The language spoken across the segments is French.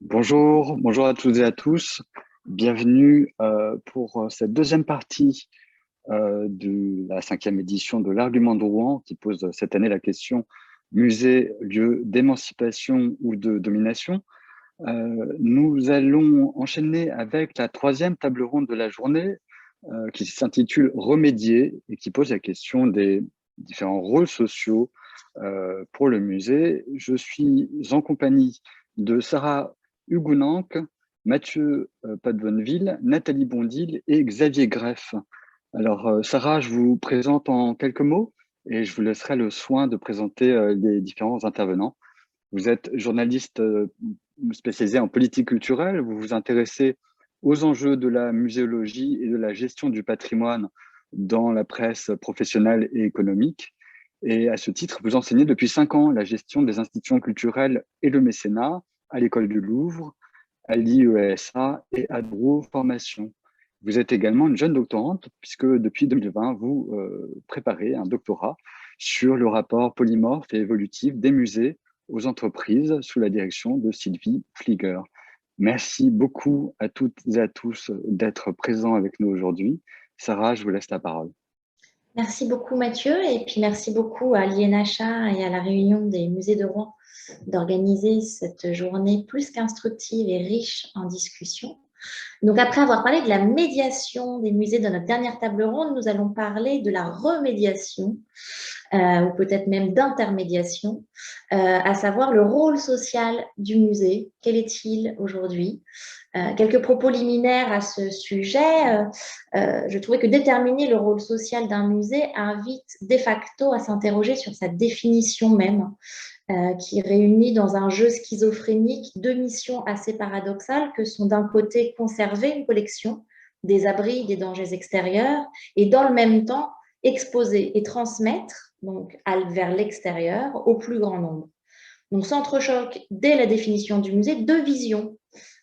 Bonjour à toutes et à tous. Bienvenue pour cette deuxième partie de la cinquième édition de l'Argument de Rouen qui pose cette année la question musée, lieu d'émancipation ou de domination. Nous allons enchaîner avec la troisième table ronde de la journée qui s'intitule Remédier et qui pose la question des différents rôles sociaux pour le musée. Je suis en compagnie de Sarah Hugounank, Mathieu Padbonneville, Nathalie Bondil et Xavier Greff. Alors, Sarah, je vous présente en quelques mots et je vous laisserai le soin de présenter les différents intervenants. Vous êtes journaliste spécialisé en politique culturelle, vous vous intéressez aux enjeux de la muséologie et de la gestion du patrimoine dans la presse professionnelle et économique. Et à ce titre, vous enseignez depuis 5 ans la gestion des institutions culturelles et le mécénat à l'École du Louvre, à l'IESA et à Drouot Formation. Vous êtes également une jeune doctorante puisque depuis 2020, vous préparez un doctorat sur le rapport polymorphe et évolutif des musées aux entreprises sous la direction de Sylvie Flieger. Merci beaucoup à toutes et à tous d'être présents avec nous aujourd'hui. Sarah, je vous laisse la parole. Merci beaucoup Mathieu et puis merci beaucoup à l'INHA et à la Réunion des musées de Rouen d'organiser cette journée plus qu'instructive et riche en discussions. Donc après avoir parlé de la médiation des musées dans notre dernière table ronde, nous allons parler de la remédiation ou peut-être même d'intermédiation, à savoir le rôle social du musée. Quel est-il aujourd'hui? Quelques propos liminaires à ce sujet. Je trouvais que déterminer le rôle social d'un musée invite de facto à s'interroger sur sa définition même, qui réunit dans un jeu schizophrénique deux missions assez paradoxales que sont d'un côté conserver une collection des abris des dangers extérieurs et dans le même temps exposer et transmettre donc vers l'extérieur au plus grand nombre. Donc s'entrechoquent dès la définition du musée deux visions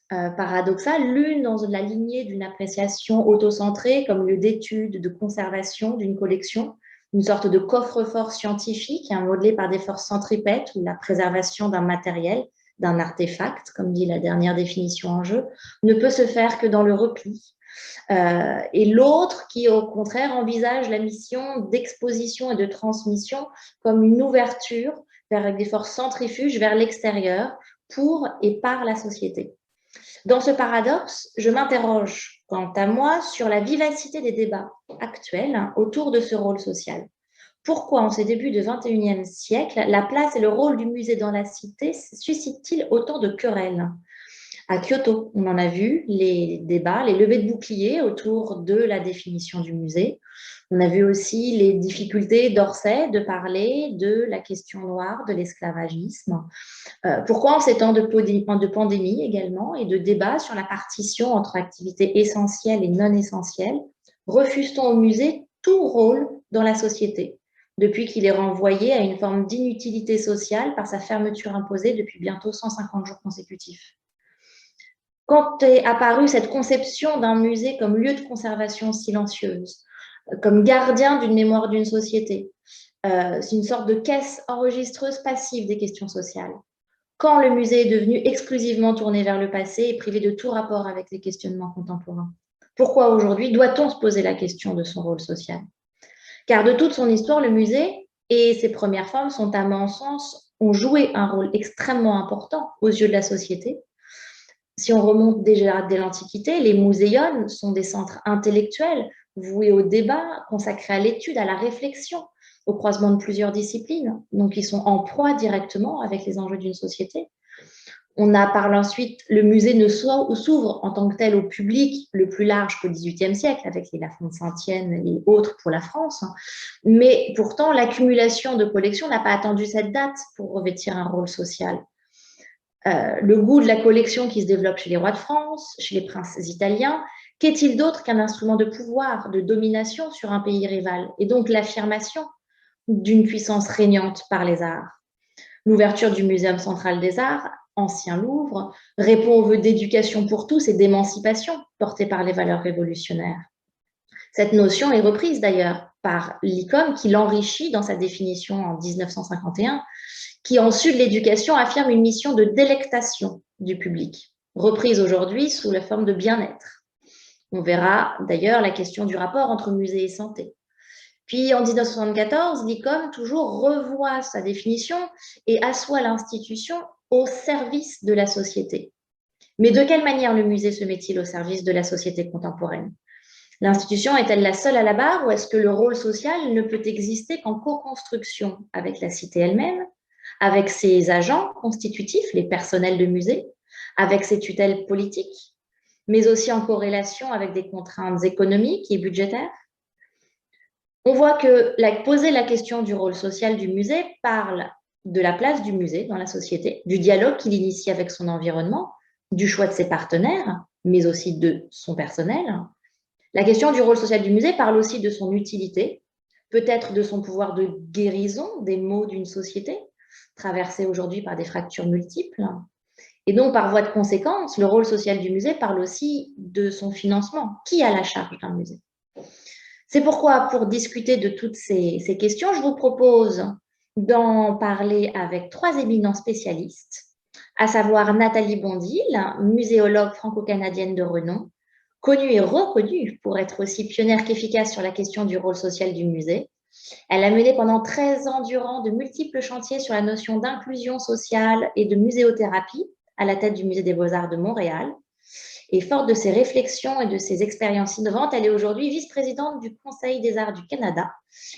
paradoxales, l'une dans la lignée d'une appréciation autocentrée comme lieu d'étude, de conservation d'une collection, une sorte de coffre-fort scientifique modelé par des forces centripètes ou la préservation d'un matériel, d'un artefact, comme dit la dernière définition en jeu, ne peut se faire que dans le repli. Et l'autre qui, au contraire, envisage la mission d'exposition et de transmission comme une ouverture vers des forces centrifuges vers l'extérieur pour et par la société. Dans ce paradoxe, je m'interroge, quant à moi, sur la vivacité des débats actuels autour de ce rôle social. Pourquoi, en ces débuts du XXIe siècle, la place et le rôle du musée dans la cité suscitent-ils autant de querelles? À Kyoto, on en a vu les débats, les levées de boucliers autour de la définition du musée. On a vu aussi les difficultés d'Orsay de parler de la question noire, de l'esclavagisme. Pourquoi en ces temps de pandémie également et de débat sur la partition entre activités essentielles et non essentielles, refuse-t-on au musée tout rôle dans la société, depuis qu'il est renvoyé à une forme d'inutilité sociale par sa fermeture imposée depuis bientôt 150 jours consécutifs? Quand est apparue cette conception d'un musée comme lieu de conservation silencieuse, comme gardien d'une mémoire d'une société, c'est une sorte de caisse enregistreuse passive des questions sociales. Quand le musée est devenu exclusivement tourné vers le passé et privé de tout rapport avec les questionnements contemporains? Pourquoi aujourd'hui doit-on se poser la question de son rôle social? Car de toute son histoire, le musée et ses premières formes sont, à mon sens, ont joué un rôle extrêmement important aux yeux de la société. Si on remonte déjà dès l'Antiquité, les muséons sont des centres intellectuels voués au débat, consacrés à l'étude, à la réflexion, au croisement de plusieurs disciplines. Donc, ils sont en proie directement avec les enjeux d'une société. On a par ensuite, le musée ne s'ouvre en tant que tel au public le plus large qu'au XVIIIe siècle, avec les Lafont de Saint-Étienne et autres pour la France. Mais pourtant, l'accumulation de collections n'a pas attendu cette date pour revêtir un rôle social. Le goût de la collection qui se développe chez les rois de France, chez les princes italiens, qu'est-il d'autre qu'un instrument de pouvoir, de domination sur un pays rival, et donc l'affirmation d'une puissance régnante par les arts? L'ouverture du Muséum central des arts, ancien Louvre, répond aux vœux d'éducation pour tous et d'émancipation portés par les valeurs révolutionnaires. Cette notion est reprise d'ailleurs par l'ICOM qui l'enrichit dans sa définition en 1951, qui en sud de l'éducation affirme une mission de délectation du public, reprise aujourd'hui sous la forme de bien-être. On verra d'ailleurs la question du rapport entre musée et santé. Puis en 1974, l'ICOM toujours revoit sa définition et assoit l'institution au service de la société. Mais de quelle manière le musée se met-il au service de la société contemporaine? L'institution est-elle la seule à la barre ou est-ce que le rôle social ne peut exister qu'en co-construction avec la cité elle-même, avec ses agents constitutifs, les personnels de musée, avec ses tutelles politiques, mais aussi en corrélation avec des contraintes économiques et budgétaires? On voit que poser la question du rôle social du musée parle de la place du musée dans la société, du dialogue qu'il initie avec son environnement, du choix de ses partenaires, mais aussi de son personnel. La question du rôle social du musée parle aussi de son utilité, peut-être de son pouvoir de guérison des maux d'une société, traversée aujourd'hui par des fractures multiples. Et donc, par voie de conséquence, le rôle social du musée parle aussi de son financement. Qui a la charge d'un musée? C'est pourquoi, pour discuter de toutes ces questions, je vous propose d'en parler avec 3 éminents spécialistes, à savoir Nathalie Bondil, muséologue franco-canadienne de renom, connue et reconnue pour être aussi pionnière qu'efficace sur la question du rôle social du musée. Elle a mené pendant 13 ans durant de multiples chantiers sur la notion d'inclusion sociale et de muséothérapie à la tête du Musée des Beaux-Arts de Montréal. Et forte de ses réflexions et de ses expériences innovantes, elle est aujourd'hui vice-présidente du Conseil des arts du Canada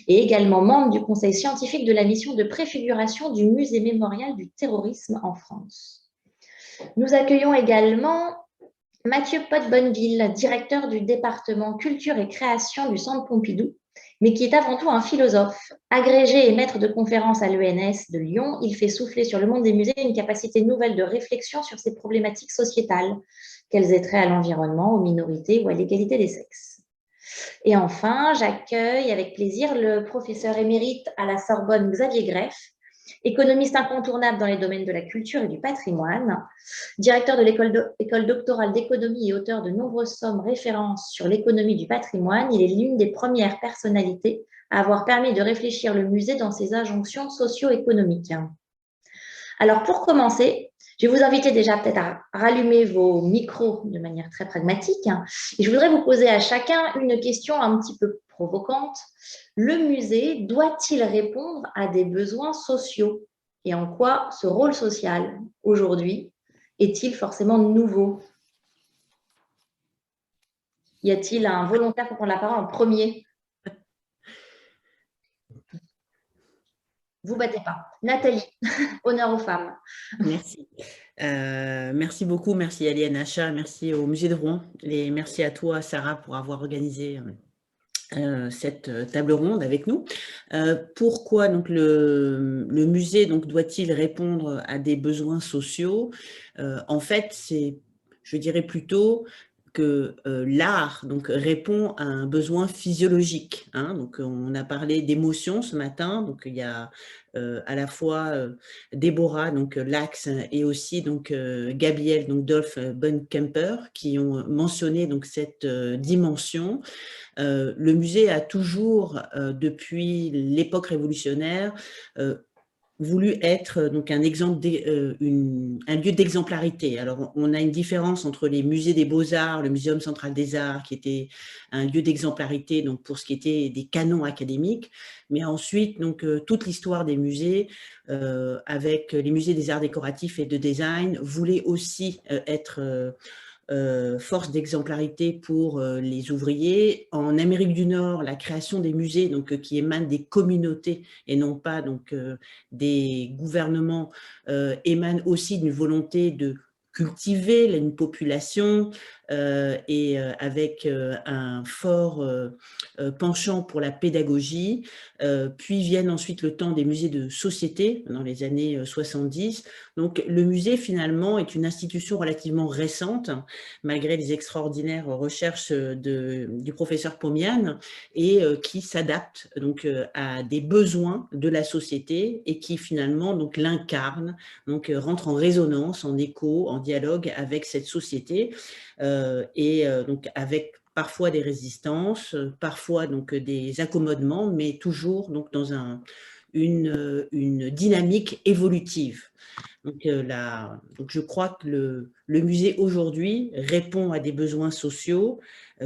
et également membre du conseil scientifique de la mission de préfiguration du Musée mémorial du terrorisme en France. Nous accueillons également Mathieu Pot-Bonneville, directeur du département culture et création du Centre Pompidou, mais qui est avant tout un philosophe. Agrégé et maître de conférences à l'ENS de Lyon, il fait souffler sur le monde des musées une capacité nouvelle de réflexion sur ces problématiques sociétales, qu'elles aient trait à l'environnement, aux minorités ou à l'égalité des sexes. Et enfin, j'accueille avec plaisir le professeur émérite à la Sorbonne Xavier Greff, économiste incontournable dans les domaines de la culture et du patrimoine, directeur de l'école doctorale d'économie et auteur de nombreuses sommes références sur l'économie du patrimoine. Il est l'une des premières personnalités à avoir permis de réfléchir le musée dans ses injonctions socio-économiques. Alors, pour commencer, je vais vous inviter déjà peut-être à rallumer vos micros de manière très pragmatique. Et je voudrais vous poser à chacun une question un petit peu provocante. Le musée doit-il répondre à des besoins sociaux? Et en quoi ce rôle social, aujourd'hui, est-il forcément nouveau? Y a-t-il un volontaire pour prendre la parole en premier? Vous battez pas. Nathalie, honneur aux femmes. Merci. Merci beaucoup, merci à l'INHA, merci au Musée de Rouen et merci à toi, Sarah, pour avoir organisé cette table ronde avec nous. Pourquoi donc le musée doit-il répondre à des besoins sociaux? En fait, je dirais plutôt que l'art répond à un besoin physiologique. Hein. Donc, on a parlé d'émotions ce matin. Donc, il y a à la fois Déborah, Lax, et aussi Gabrielle, Dolph Bunkemper, qui ont mentionné cette dimension. Le musée a toujours, depuis l'époque révolutionnaire, voulu être un exemple, un lieu d'exemplarité. Alors, on a une différence entre les musées des Beaux-Arts, le Muséum central des arts, qui était un lieu d'exemplarité pour ce qui était des canons académiques, mais ensuite, toute l'histoire des musées, avec les musées des arts décoratifs et de design, voulait aussi être force d'exemplarité pour les ouvriers. En Amérique du Nord, la création des musées qui émanent des communautés et non pas des gouvernements émane aussi d'une volonté de cultiver une population et avec un fort penchant pour la pédagogie. Puis viennent ensuite le temps des musées de société dans les années 70. Donc le musée finalement est une institution relativement récente malgré les extraordinaires recherches du professeur Pomian et qui s'adapte à des besoins de la société et qui finalement l'incarne, rentre en résonance, en écho, en dialogue avec cette société et avec parfois des résistances, parfois des accommodements, mais toujours dans une dynamique évolutive. Donc, je crois que le musée aujourd'hui répond à des besoins sociaux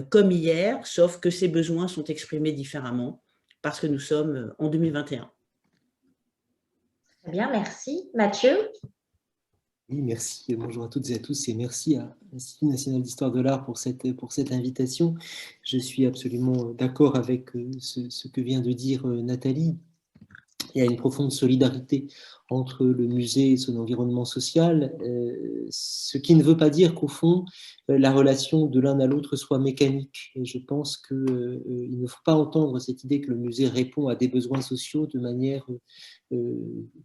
comme hier, sauf que ces besoins sont exprimés différemment parce que nous sommes en 2021. Très bien, merci. Mathieu? Oui, merci. Bonjour à toutes et à tous et merci à l'Institut national d'histoire de l'art pour cette invitation. Je suis absolument d'accord avec ce que vient de dire Nathalie. Il y a une profonde solidarité entre le musée et son environnement social, ce qui ne veut pas dire qu'au fond, la relation de l'un à l'autre soit mécanique. Et je pense qu'il ne faut pas entendre cette idée que le musée répond à des besoins sociaux de manière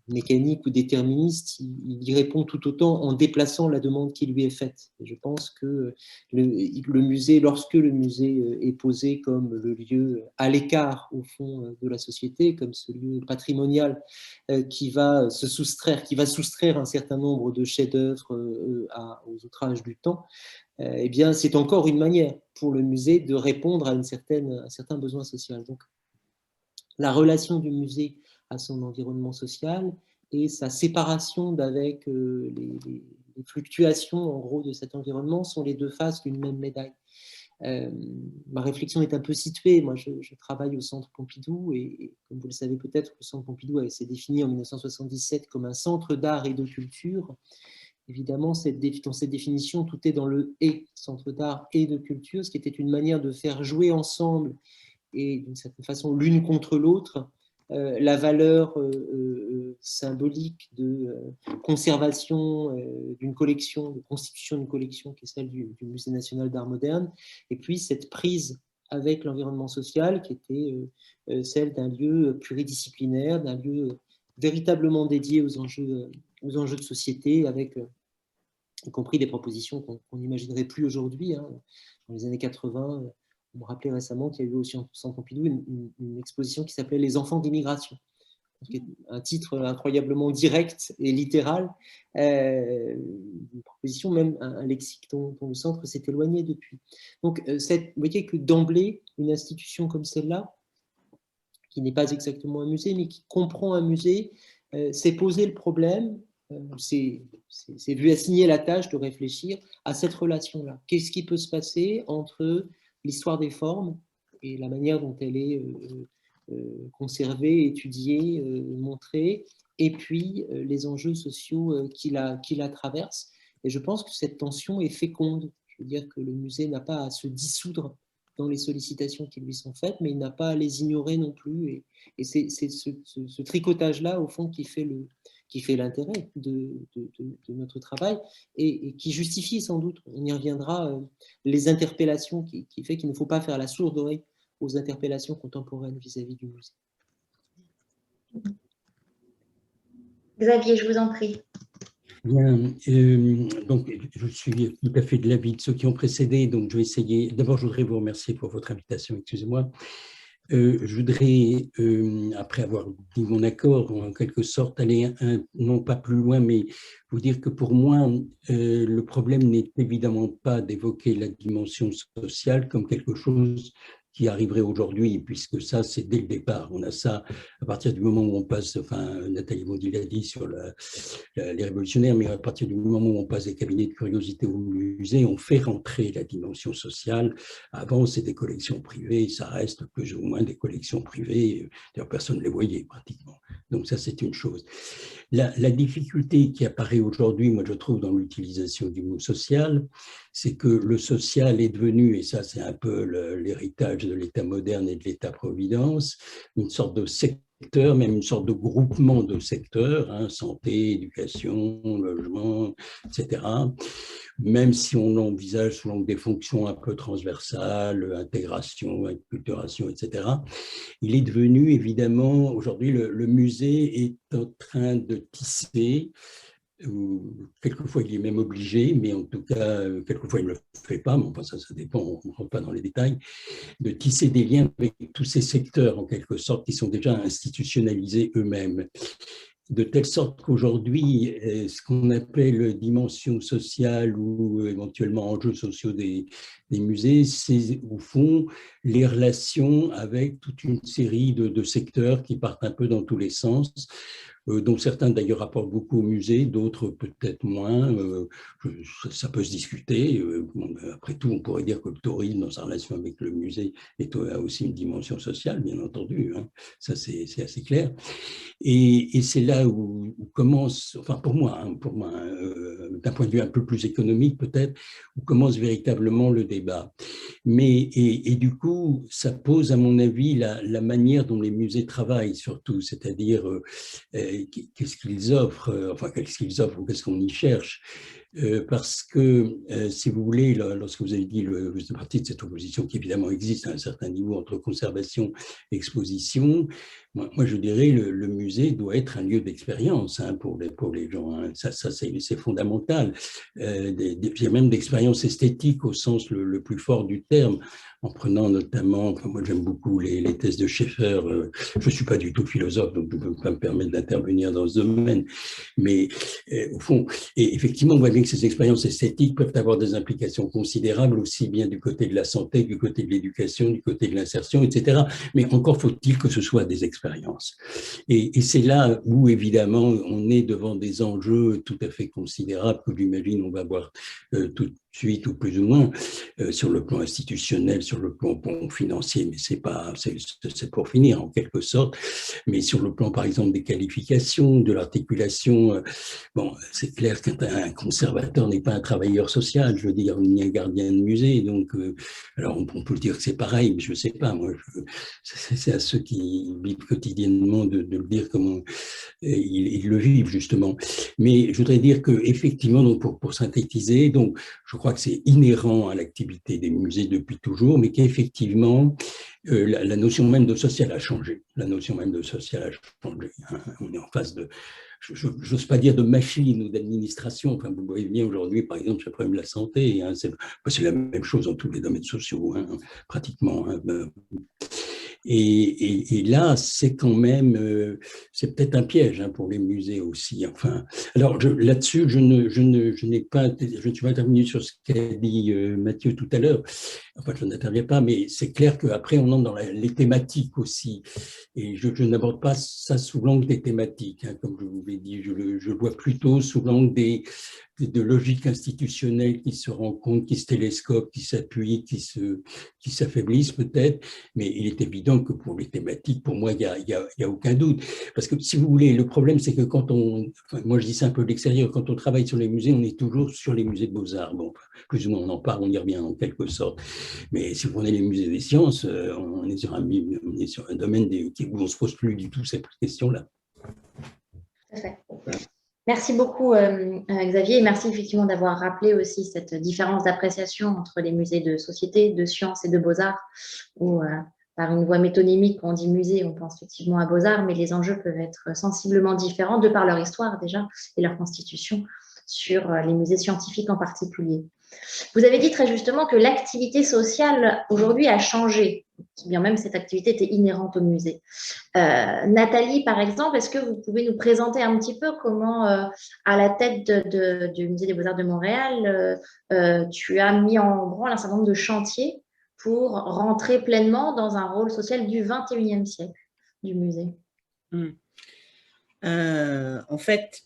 mécanique ou déterministe. Il y répond tout autant en déplaçant la demande qui lui est faite. Et je pense que le musée, lorsque le musée est posé comme le lieu à l'écart, au fond, de la société, comme ce lieu patrimonial qui va soustraire un certain nombre de chefs-d'œuvre aux outrages du temps, eh bien, c'est encore une manière pour le musée de répondre à un certain besoin social. Donc, la relation du musée à son environnement social et sa séparation d'avec les fluctuations, en gros, de cet environnement sont les deux faces d'une même médaille. Ma réflexion est un peu située. Moi, je travaille au Centre Pompidou et comme vous le savez peut-être, le Centre Pompidou s'est défini en 1977 comme un centre d'art et de culture. Évidemment, dans cette définition, tout est dans le « et », centre d'art et de culture, ce qui était une manière de faire jouer ensemble et d'une certaine façon l'une contre l'autre la valeur symbolique de conservation d'une collection, de constitution d'une collection qui est celle du Musée national d'art moderne, et puis cette prise avec l'environnement social qui était celle d'un lieu pluridisciplinaire, d'un lieu véritablement dédié aux enjeux de société, avec y compris des propositions qu'on n'imaginerait plus aujourd'hui. Hein. Dans les années 80, on me rappelait récemment qu'il y a eu aussi au Centre Pompidou une exposition qui s'appelait « Les enfants d'immigration », un titre incroyablement direct et littéral, une proposition, même un lexique dont le centre s'est éloigné depuis. Donc, vous voyez que d'emblée, une institution comme celle-là, qui n'est pas exactement un musée, mais qui comprend un musée, s'est posé le problème, s'est vu assigner la tâche de réfléchir à cette relation-là. Qu'est-ce qui peut se passer entre l'histoire des formes et la manière dont elle est conservée, étudiée, montrée, et puis les enjeux sociaux qui la traversent. Et je pense que cette tension est féconde. Je veux dire que le musée n'a pas à se dissoudre dans les sollicitations qui lui sont faites, mais il n'a pas à les ignorer non plus. Et c'est ce tricotage-là, au fond, qui fait l'intérêt de notre travail et qui justifie sans doute, on y reviendra, les interpellations qui fait qu'il ne faut pas faire la sourde oreille aux interpellations contemporaines vis-à-vis du musée. Xavier, je vous en prie. Bien, donc je suis tout à fait de l'avis de ceux qui ont précédé, donc je vais essayer. D'abord, je voudrais vous remercier pour votre invitation, excusez-moi. Je voudrais, après avoir dit mon accord, en quelque sorte, aller non pas plus loin, mais vous dire que pour moi, le problème n'est évidemment pas d'évoquer la dimension sociale comme quelque chose qui arriverait aujourd'hui, puisque ça, c'est dès le départ. On a ça à partir du moment où on passe, enfin, Nathalie Maudy l'a dit sur les révolutionnaires, mais à partir du moment où on passe des cabinets de curiosité au musée, on fait rentrer la dimension sociale. Avant, c'est des collections privées, ça reste plus ou moins des collections privées. D'ailleurs, personne ne les voyait pratiquement. Donc ça, c'est une chose. La difficulté qui apparaît aujourd'hui, moi, je trouve, dans l'utilisation du mot social, c'est que le social est devenu, et ça, c'est un peu l'héritage de l'État moderne et de l'État-providence, une sorte de secteur, même une sorte de groupement de secteurs, hein, santé, éducation, logement, etc. Même si on envisage selon des fonctions un peu transversales, intégration, acculturation, etc., il est devenu évidemment, aujourd'hui, le musée est en train de tisser, quelquefois il est même obligé, mais en tout cas, quelquefois il ne le fait pas, mais enfin ça dépend, on ne rentre pas dans les détails, de tisser des liens avec tous ces secteurs, en quelque sorte, qui sont déjà institutionnalisés eux-mêmes. de telle sorte qu'aujourd'hui, ce qu'on appelle dimension sociale ou éventuellement enjeux sociaux des musées, c'est au fond les relations avec toute une série de secteurs qui partent un peu dans tous les sens, dont certains d'ailleurs apportent beaucoup au musée, d'autres peut-être moins. Ça peut se discuter. Après tout, on pourrait dire que le tourisme, dans sa relation avec le musée, a aussi une dimension sociale, bien entendu. Hein. Ça, c'est assez clair. Et c'est là où commence, enfin pour moi d'un point de vue un peu plus économique peut-être, où commence véritablement le débat. Mais, et du coup, ça pose, à mon avis, la manière dont les musées travaillent surtout, c'est-à-dire qu'est-ce qu'ils offrent, enfin qu'est-ce qu'ils offrent ou qu'est-ce qu'on y cherche. Parce que, si vous voulez, lorsque vous avez dit, vous êtes partie de cette opposition qui évidemment existe à un certain niveau entre conservation et exposition, moi je dirais le musée doit être un lieu d'expérience hein, pour les gens. Hein. Ça c'est fondamental. Il y a même d'expérience esthétique au sens le plus fort du terme, en prenant notamment, enfin moi j'aime beaucoup les thèses de Schaeffer. Je ne suis pas du tout philosophe, donc je ne peux pas me permettre d'intervenir dans ce domaine. Mais au fond, et effectivement, on voit bien que ces expériences esthétiques peuvent avoir des implications considérables, aussi bien du côté de la santé, du côté de l'éducation, du côté de l'insertion, etc. Mais encore faut-il que ce soit des expériences. Et c'est là où, évidemment, on est devant des enjeux tout à fait considérables que j'imagine on va voir tout de suite ou plus ou moins sur le plan institutionnel, sur le plan financier, mais c'est pour finir en quelque sorte, mais sur le plan par exemple des qualifications, de l'articulation, bon, c'est clair qu'un conservateur n'est pas un travailleur social, je veux dire, ni un gardien de musée, donc alors on peut dire que c'est pareil, mais je ne sais pas, moi, c'est à ceux qui vivent quotidiennement de le dire comment ils le vivent justement. Mais je voudrais dire qu'effectivement, pour synthétiser, donc je crois que c'est inhérent à l'activité des musées depuis toujours, mais qu'effectivement, la notion même de social a changé. La notion même de social a changé. Hein. On est en face de, je n'ose pas dire de machine ou d'administration. Enfin, vous voyez bien aujourd'hui, par exemple, sur le problème de la santé, hein, c'est la même chose dans tous les domaines sociaux, hein, pratiquement. Hein. Et là, c'est quand même, c'est peut-être un piège hein, pour les musées aussi. Enfin, alors là-dessus, je ne suis pas intervenu sur ce qu'a dit Mathieu tout à l'heure. Enfin, je n'interviens pas, mais c'est clair qu'après, on entre dans les thématiques aussi. Et je n'aborde pas ça sous l'angle des thématiques, hein, comme je vous l'ai dit. Je le vois plutôt sous l'angle de logiques institutionnelles qui se rencontrent, qui se télescopent, qui s'appuient, qui s'affaiblissent peut-être, mais il est évident que pour les thématiques, pour moi, il y a aucun doute. Parce que si vous voulez, le problème, c'est que quand moi je dis ça un peu de l'extérieur, quand on travaille sur les musées, on est toujours sur les musées de beaux-arts. Bon, plus ou moins on en parle, on y revient en quelque sorte. Mais si vous prenez les musées des sciences, on est sur un domaine où on ne se pose plus du tout cette question-là. Tout à fait. Merci beaucoup Xavier, et merci effectivement d'avoir rappelé aussi cette différence d'appréciation entre les musées de société, de sciences et de beaux-arts, où par une voie métonymique, quand on dit musée, on pense effectivement à beaux-arts, mais les enjeux peuvent être sensiblement différents de par leur histoire déjà et leur constitution sur les musées scientifiques en particulier. Vous avez dit très justement que l'activité sociale aujourd'hui a changé, bien même cette activité était inhérente au musée. Nathalie, par exemple, est-ce que vous pouvez nous présenter un petit peu comment, à la tête du Musée des Beaux-Arts de Montréal, tu as mis en branle un certain nombre de chantiers pour rentrer pleinement dans un rôle social du XXIe siècle du musée? En fait,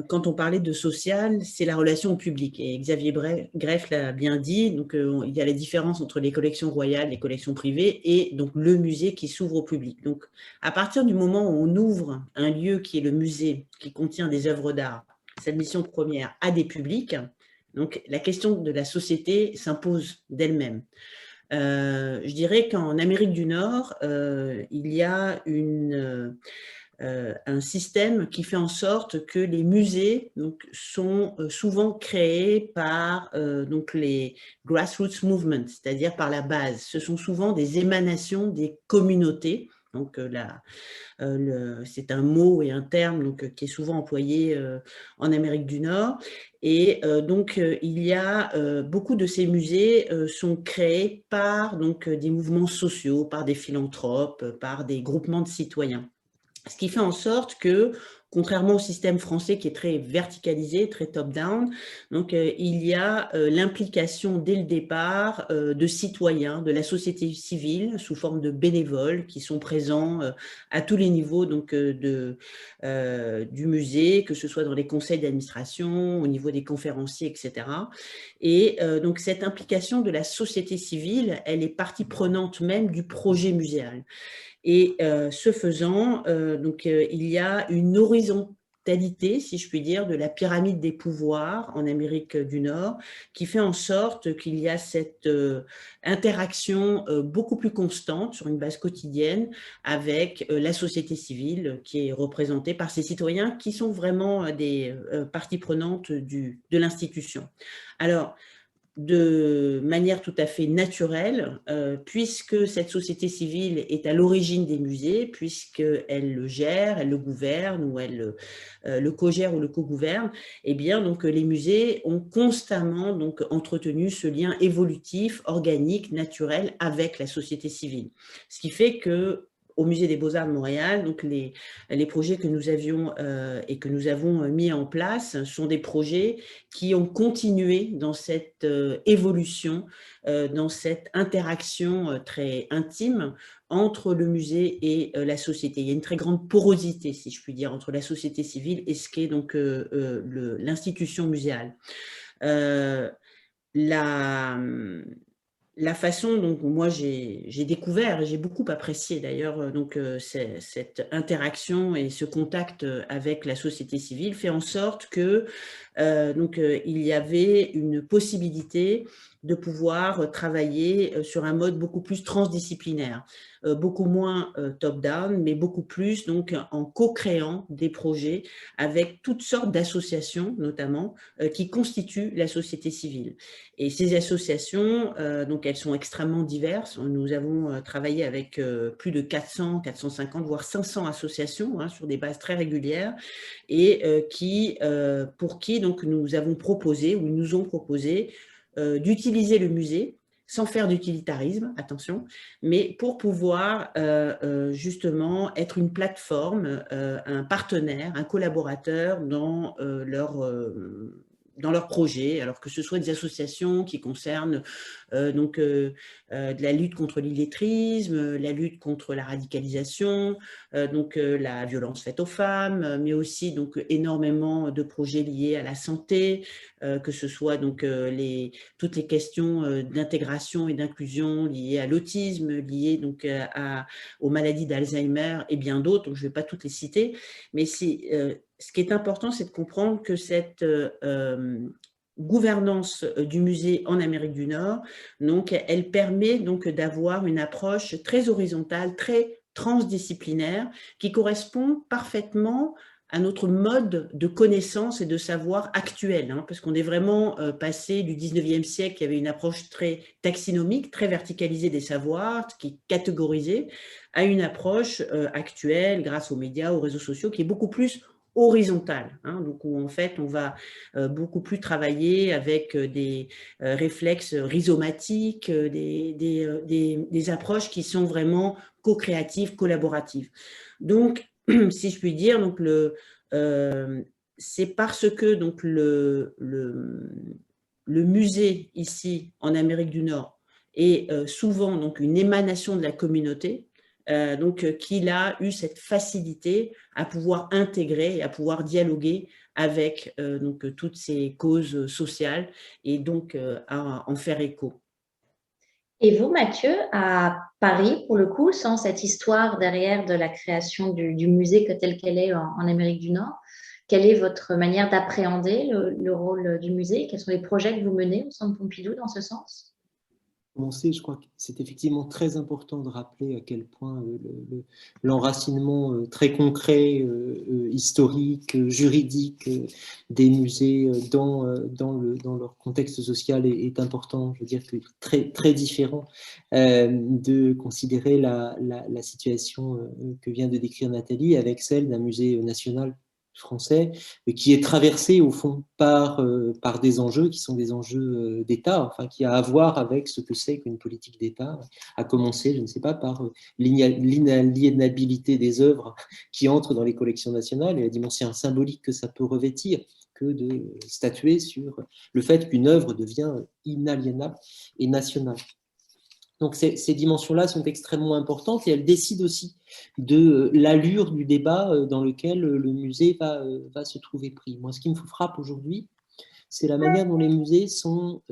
quand on parlait de social, c'est la relation au public. Et Xavier Greff l'a bien dit, donc il y a la différence entre les collections royales, les collections privées, et donc le musée qui s'ouvre au public. Donc, à partir du moment où on ouvre un lieu qui est le musée, qui contient des œuvres d'art, sa mission première à des publics, donc la question de la société s'impose d'elle-même. Je dirais qu'en Amérique du Nord, il y a un système qui fait en sorte que les musées donc, sont souvent créés par donc les grassroots movements, c'est-à-dire par la base. Ce sont souvent des émanations des communautés. Donc, c'est un mot et un terme donc, qui est souvent employé en Amérique du Nord. Et donc, il y a beaucoup de ces musées sont créés par donc, des mouvements sociaux, par des philanthropes, par des groupements de citoyens. Ce qui fait en sorte que, contrairement au système français qui est très verticalisé, très top-down, donc il y a l'implication dès le départ de citoyens, de la société civile sous forme de bénévoles qui sont présents à tous les niveaux donc, du musée, que ce soit dans les conseils d'administration, au niveau des conférenciers, etc. Et donc cette implication de la société civile, elle est partie prenante même du projet muséal. Et ce faisant, il y a une horizontalité, si je puis dire, de la pyramide des pouvoirs en Amérique du Nord, qui fait en sorte qu'il y a cette interaction beaucoup plus constante sur une base quotidienne avec la société civile qui est représentée par ces citoyens qui sont vraiment des parties prenantes de l'institution. Alors, de manière tout à fait naturelle, puisque cette société civile est à l'origine des musées, puisqu'elle le gère, elle le gouverne, ou elle le co-gère ou le co-gouverne, eh bien, donc, les musées ont constamment donc, entretenu ce lien évolutif, organique, naturel avec la société civile. Ce qui fait que au Musée des Beaux-Arts de Montréal, donc les projets que nous avions et que nous avons mis en place sont des projets qui ont continué dans cette évolution, dans cette interaction très intime entre le musée et la société. Il y a une très grande porosité, si je puis dire, entre la société civile et ce qu'est donc l'institution muséale. La façon dont moi j'ai découvert, et j'ai beaucoup apprécié d'ailleurs cette interaction et ce contact avec la société civile fait en sorte que il y avait une possibilité de pouvoir travailler sur un mode beaucoup plus transdisciplinaire, beaucoup moins top-down, mais beaucoup plus donc en co-créant des projets avec toutes sortes d'associations notamment qui constituent la société civile. Et ces associations, donc elles sont extrêmement diverses. Nous avons travaillé avec plus de 400, 450, voire 500 associations sur des bases très régulières et pour qui donc, nous avons proposé ou ils nous ont proposé d'utiliser le musée sans faire d'utilitarisme, attention, mais pour pouvoir justement être une plateforme, un partenaire, un collaborateur dans leurs projets, alors que ce soit des associations qui concernent de la lutte contre l'illettrisme, la lutte contre la radicalisation, la violence faite aux femmes, mais aussi donc énormément de projets liés à la santé, que ce soit donc toutes les questions d'intégration et d'inclusion liées à l'autisme, liées donc aux maladies d'Alzheimer et bien d'autres. Donc je ne vais pas toutes les citer, mais ce qui est important, c'est de comprendre que cette gouvernance du musée en Amérique du Nord, donc elle permet donc d'avoir une approche très horizontale, très transdisciplinaire, qui correspond parfaitement à notre mode de connaissance et de savoir actuel, parce qu'on est vraiment passé du 19e siècle, qui avait une approche très taxinomique, très verticalisée des savoirs, qui catégorisait, à une approche actuelle, grâce aux médias, aux réseaux sociaux, qui est beaucoup plus horizontale, donc où en fait on va beaucoup plus travailler avec des réflexes rhizomatiques, des approches qui sont vraiment co-créatives, collaboratives. Donc, si je puis dire, donc c'est parce que donc le musée ici en Amérique du Nord est souvent donc une émanation de la communauté, qu'il a eu cette facilité à pouvoir intégrer et à pouvoir dialoguer avec toutes ces causes sociales et donc à en faire écho. Et vous, Mathieu, à Paris, pour le coup, sans cette histoire derrière de la création du musée telle qu'elle est en Amérique du Nord, quelle est votre manière d'appréhender le rôle du musée? Quels sont les projets que vous menez au Centre Pompidou dans ce sens? Je crois que c'est effectivement très important de rappeler à quel point l'enracinement très concret, historique, juridique des musées dans leur contexte social est important. Je veux dire que très, très différent de considérer la situation que vient de décrire Nathalie avec celle d'un musée national français, qui est traversé au fond par des enjeux qui sont des enjeux d'État, enfin qui a à voir avec ce que c'est qu'une politique d'État, à commencer, je ne sais pas, par l'inaliénabilité des œuvres qui entrent dans les collections nationales et la dimension symbolique que ça peut revêtir, que de statuer sur le fait qu'une œuvre devient inaliénable et nationale. Donc ces dimensions-là sont extrêmement importantes et elles décident aussi de l'allure du débat dans lequel le musée va se trouver pris. Moi, ce qui me frappe aujourd'hui, c'est la manière dont les musées sont,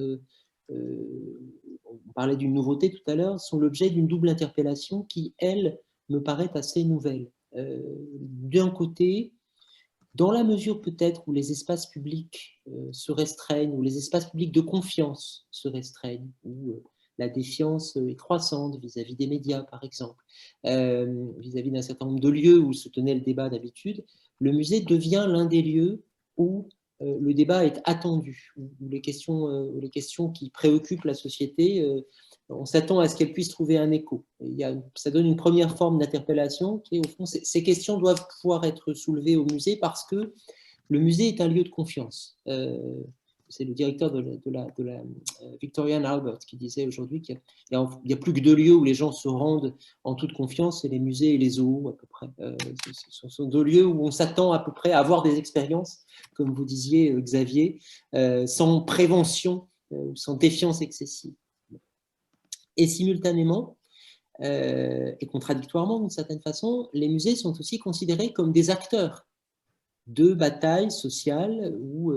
on parlait d'une nouveauté tout à l'heure, sont l'objet d'une double interpellation qui, elle, me paraît assez nouvelle. D'un côté, dans la mesure peut-être où les espaces publics se restreignent, où les espaces publics de confiance se restreignent, où la défiance est croissante vis-à-vis des médias, par exemple, vis-à-vis d'un certain nombre de lieux où se tenait le débat d'habitude, le musée devient l'un des lieux où le débat est attendu, où les questions qui préoccupent la société, on s'attend à ce qu'elles puissent trouver un écho. Ça donne une première forme d'interpellation qui est, au fond, ces questions doivent pouvoir être soulevées au musée parce que le musée est un lieu de confiance. C'est le directeur de la Victorian Albert qui disait aujourd'hui qu'il n'y a plus que 2 lieux où les gens se rendent en toute confiance, c'est les musées et les zoos à peu près. Ce sont 2 lieux où on s'attend à peu près à avoir des expériences, comme vous disiez Xavier, sans prévention ou sans défiance excessive. Et simultanément, et contradictoirement d'une certaine façon, les musées sont aussi considérés comme des acteurs de batailles sociales ou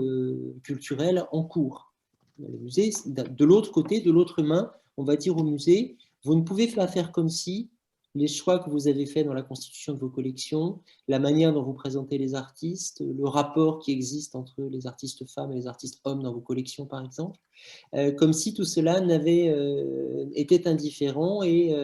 culturelles en cours. Les musées, de l'autre côté, de l'autre main, on va dire au musée, vous ne pouvez pas faire comme si les choix que vous avez faits dans la constitution de vos collections, la manière dont vous présentez les artistes, le rapport qui existe entre les artistes femmes et les artistes hommes dans vos collections, par exemple, comme si tout cela était indifférent et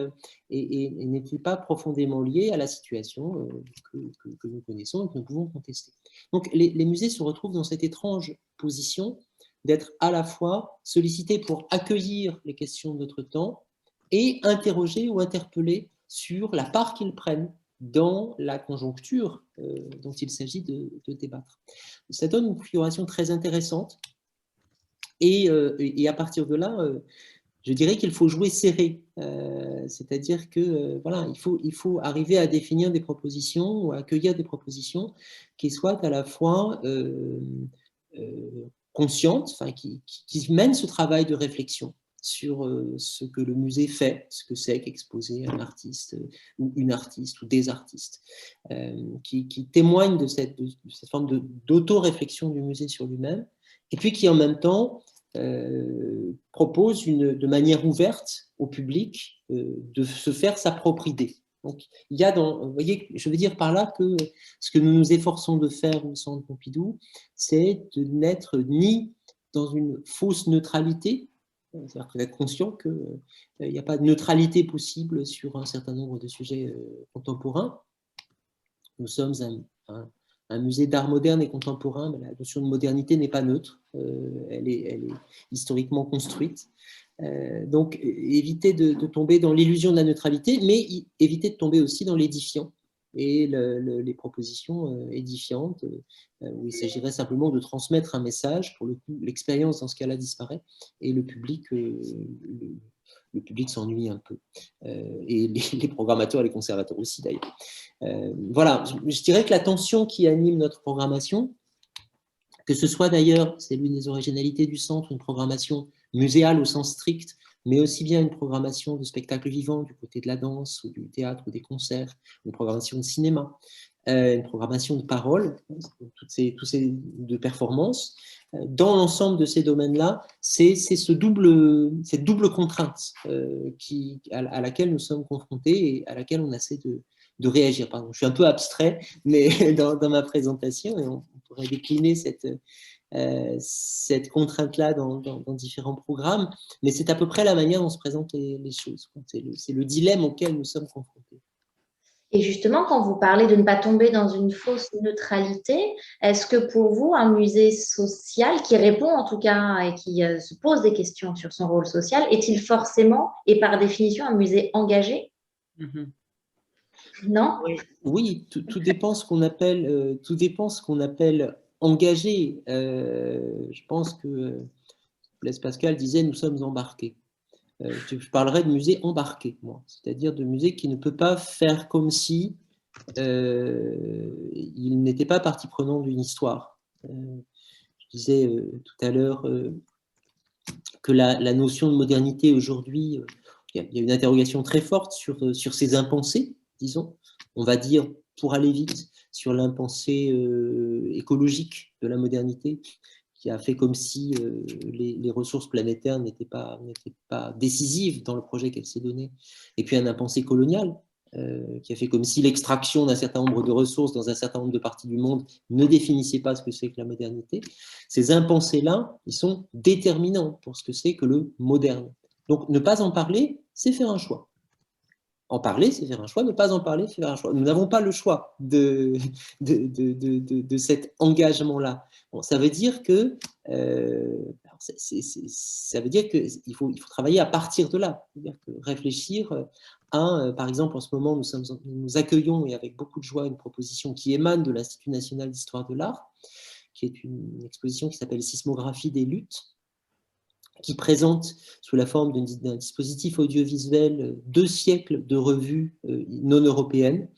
n'était pas profondément lié à la situation que nous connaissons et que nous pouvons contester. Donc les musées se retrouvent dans cette étrange position d'être à la fois sollicités pour accueillir les questions de notre temps et interroger ou interpeller sur la part qu'ils prennent dans la conjoncture dont il s'agit de débattre. Ça donne une configuration très intéressante et à partir de là, je dirais qu'il faut jouer serré, c'est-à-dire que voilà, il faut arriver à définir des propositions ou à accueillir des propositions qui soient à la fois conscientes, enfin, qui mènent ce travail de réflexion sur ce que le musée fait, ce que c'est qu'exposer un artiste ou une artiste ou des artistes, qui témoignent de cette forme d'auto-réflexion du musée sur lui-même, et puis qui en même temps propose de manière ouverte au public de se faire sa propre idée. Donc, il y a vous voyez, je veux dire par là que ce que nous nous efforçons de faire au Centre Pompidou, c'est de n'être ni dans une fausse neutralité, c'est-à-dire d'être conscient qu'il n'y a pas de neutralité possible sur un certain nombre de sujets contemporains. Nous sommes un musée d'art moderne et contemporain, mais la notion de modernité n'est pas neutre, elle est historiquement construite. Donc, éviter de tomber dans l'illusion de la neutralité, mais éviter de tomber aussi dans l'édifiant et les propositions édifiantes, où il s'agirait simplement de transmettre un message. Pour le coup, l'expérience dans ce cas-là disparaît et le public s'ennuie un peu. Et les programmateurs et les conservateurs aussi d'ailleurs. Voilà, je dirais que la tension qui anime notre programmation, que ce soit d'ailleurs, c'est l'une des originalités du centre, une programmation muséale au sens strict, mais aussi bien une programmation de spectacles vivants du côté de la danse ou du théâtre ou des concerts, une programmation de cinéma, une programmation de parole, toutes ces de performances. Dans l'ensemble de ces domaines-là, c'est cette double contrainte à laquelle nous sommes confrontés et à laquelle on essaie de réagir. Pardon, je suis un peu abstrait mais dans ma présentation, et on pourrait décliner cette contrainte-là dans différents programmes, mais c'est à peu près la manière dont se présentent les choses. C'est le dilemme auquel nous sommes confrontés. Et justement, quand vous parlez de ne pas tomber dans une fausse neutralité, est-ce que pour vous, un musée social qui répond en tout cas et qui se pose des questions sur son rôle social, est-il forcément et par définition un musée engagé ? Non? Oui, tout dépend ce qu'on appelle, tout dépend ce qu'on appelle engagé. Je pense que Blaise Pascal disait « nous sommes embarqués ». Je parlerais de musée embarqué, moi, c'est-à-dire de musée qui ne peut pas faire comme si il n'était pas partie prenante d'une histoire. Je disais tout à l'heure que la notion de modernité aujourd'hui, il y a une interrogation très forte sur ces impensés, disons, on va dire, pour aller vite, sur l'impensé écologique de la modernité, qui a fait comme si les ressources planétaires n'étaient pas décisives dans le projet qu'elle s'est donné. Et puis un impensé colonial, qui a fait comme si l'extraction d'un certain nombre de ressources dans un certain nombre de parties du monde ne définissait pas ce que c'est que la modernité. Ces impensés-là, ils sont déterminants pour ce que c'est que le moderne. Donc ne pas en parler, c'est faire un choix. En parler, c'est faire un choix. Ne pas en parler, c'est faire un choix. Nous n'avons pas le choix de cet engagement-là. Bon, ça veut dire que ça veut dire qu'il faut travailler à partir de là. C'est-à-dire que réfléchir à, par exemple, en ce moment, nous accueillons, et avec beaucoup de joie, une proposition qui émane de l'Institut national d'histoire de l'art, qui est une exposition qui s'appelle « Sismographie des luttes », qui présente sous la forme d'un dispositif audiovisuel 2 siècles de revues non européennes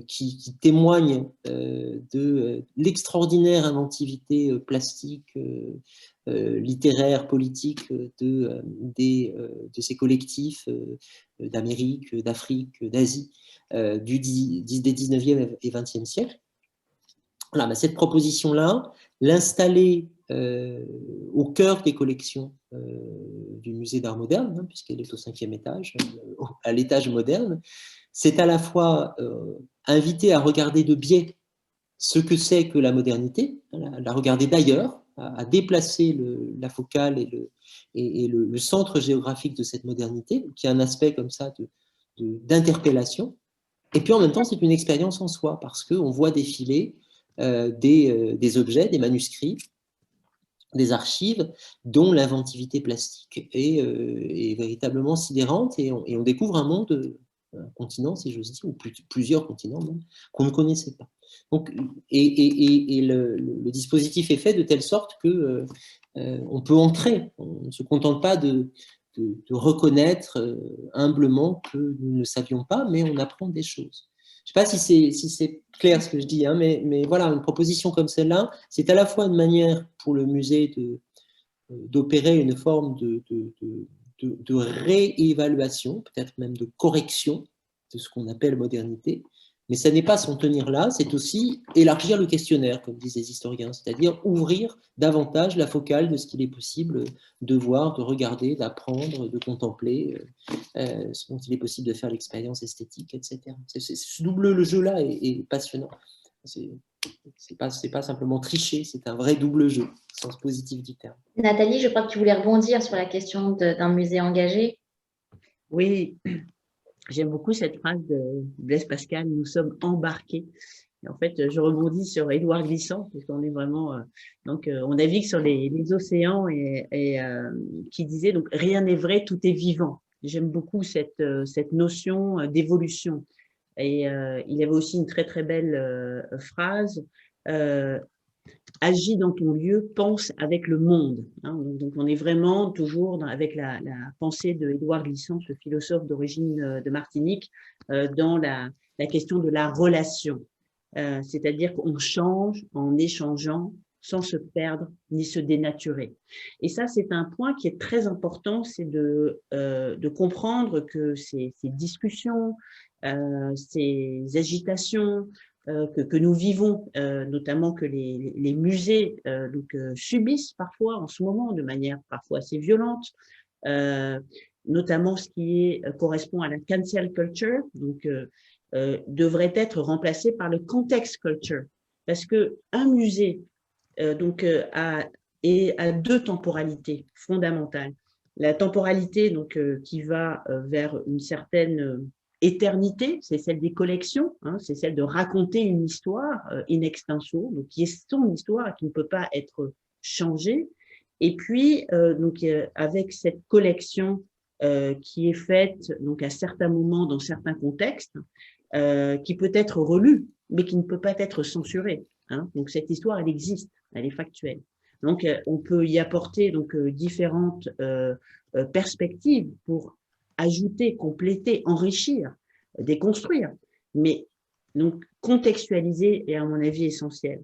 qui témoignent de l'extraordinaire inventivité plastique, littéraire, politique de ces collectifs d'Amérique, d'Afrique, d'Asie des 19e et 20e siècles. Voilà, bah cette proposition-là, l'installer au cœur des collections du musée d'art moderne, hein, puisqu'elle est au 5e étage, à l'étage moderne, c'est à la fois inviter à regarder de biais ce que c'est que la modernité, la regarder d'ailleurs, à déplacer la focale et le centre géographique de cette modernité, qui a un aspect comme ça d'interpellation. Et puis en même temps, c'est une expérience en soi, parce qu'on voit défiler des objets, des manuscrits, des archives dont l'inventivité plastique est véritablement sidérante, et on découvre un monde, un continent, si j'ose dire, ou plusieurs continents même, qu'on ne connaissait pas. Donc, et le dispositif est fait de telle sorte que on peut entrer, on ne se contente pas de reconnaître humblement que nous ne savions pas, mais on apprend des choses. Je ne sais pas si c'est clair ce que je dis, hein, mais voilà, une proposition comme celle-là, c'est à la fois une manière pour le musée d'opérer une forme de réévaluation, peut-être même de correction de ce qu'on appelle modernité, mais ça n'est pas s'en tenir là, c'est aussi élargir le questionnaire, comme disent les historiens, c'est-à-dire ouvrir davantage la focale de ce qu'il est possible de voir, de regarder, d'apprendre, de contempler, ce dont il est possible de faire l'expérience esthétique, etc. Ce double jeu-là est passionnant. C'est pas simplement tricher, c'est un vrai double jeu, au sens positif du terme. Nathalie, je crois que tu voulais rebondir sur la question d'un musée engagé. Oui, j'aime beaucoup cette phrase de Blaise Pascal, « nous sommes embarqués ». Et en fait, je rebondis sur Édouard Glissant, puisqu'on est vraiment, on navigue sur les océans et qui disait donc rien n'est vrai, tout est vivant. J'aime beaucoup cette notion d'évolution. Et il y avait aussi une très très belle phrase. Agis dans ton lieu, pense avec le monde. Hein, donc, on est vraiment toujours avec la pensée de Édouard Glissant, ce philosophe d'origine de Martinique, dans la question de la relation. C'est-à-dire qu'on change en échangeant sans se perdre ni se dénaturer. Et ça, c'est un point qui est très important, c'est de comprendre que ces discussions, ces agitations, que nous vivons, notamment que les musées subissent parfois en ce moment de manière parfois assez violente, notamment ce qui correspond à la cancel culture, donc devrait être remplacé par le context culture, parce que un musée a 2 temporalités fondamentales. La temporalité donc qui va vers une certaine éternité, c'est celle des collections, hein, c'est celle de raconter une histoire in extenso, donc qui est son histoire, qui ne peut pas être changée. Et puis, avec cette collection qui est faite donc à certains moments, dans certains contextes, qui peut être relue, mais qui ne peut pas être censurée. Hein. Donc cette histoire, elle existe, elle est factuelle. Donc on peut y apporter donc différentes perspectives pour ajouter, compléter, enrichir, déconstruire, mais donc contextualiser est à mon avis essentiel.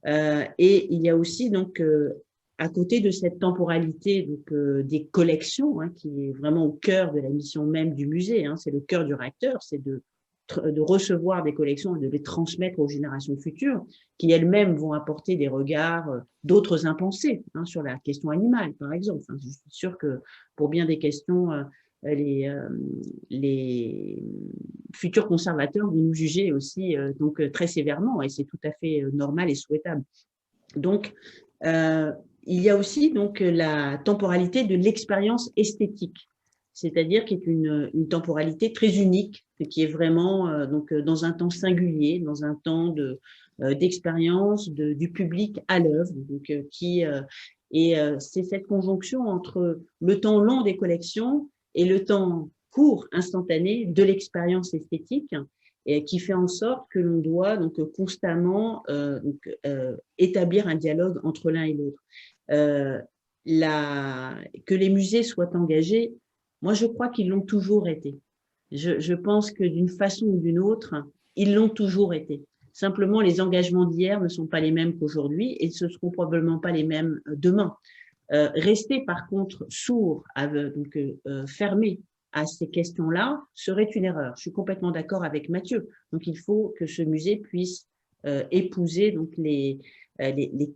Et il y a aussi donc à côté de cette temporalité donc des collections, hein, qui est vraiment au cœur de la mission même du musée, hein, c'est le cœur du réacteur, c'est de recevoir des collections et de les transmettre aux générations futures, qui elles-mêmes vont apporter des regards d'autres impensés, hein, sur la question animale, par exemple. Enfin, je suis sûre que pour bien des questions, les futurs conservateurs vont nous juger aussi donc très sévèrement, et c'est tout à fait normal et souhaitable. Donc, il y a aussi donc la temporalité de l'expérience esthétique, c'est-à-dire qui est une temporalité très unique, qui est vraiment donc dans un temps singulier, dans un temps d'expérience du public à l'œuvre, donc c'est cette conjonction entre le temps long des collections et le temps court, instantané de l'expérience esthétique, et qui fait en sorte que l'on doit donc constamment établir un dialogue entre l'un et l'autre. Que les musées soient engagés, moi je crois qu'ils l'ont toujours été. Je pense que d'une façon ou d'une autre, ils l'ont toujours été. Simplement, les engagements d'hier ne sont pas les mêmes qu'aujourd'hui et ce ne seront probablement pas les mêmes demain. Rester par contre sourd, donc fermé à ces questions-là serait une erreur. Je suis complètement d'accord avec Mathieu. Donc, il faut que ce musée puisse épouser donc les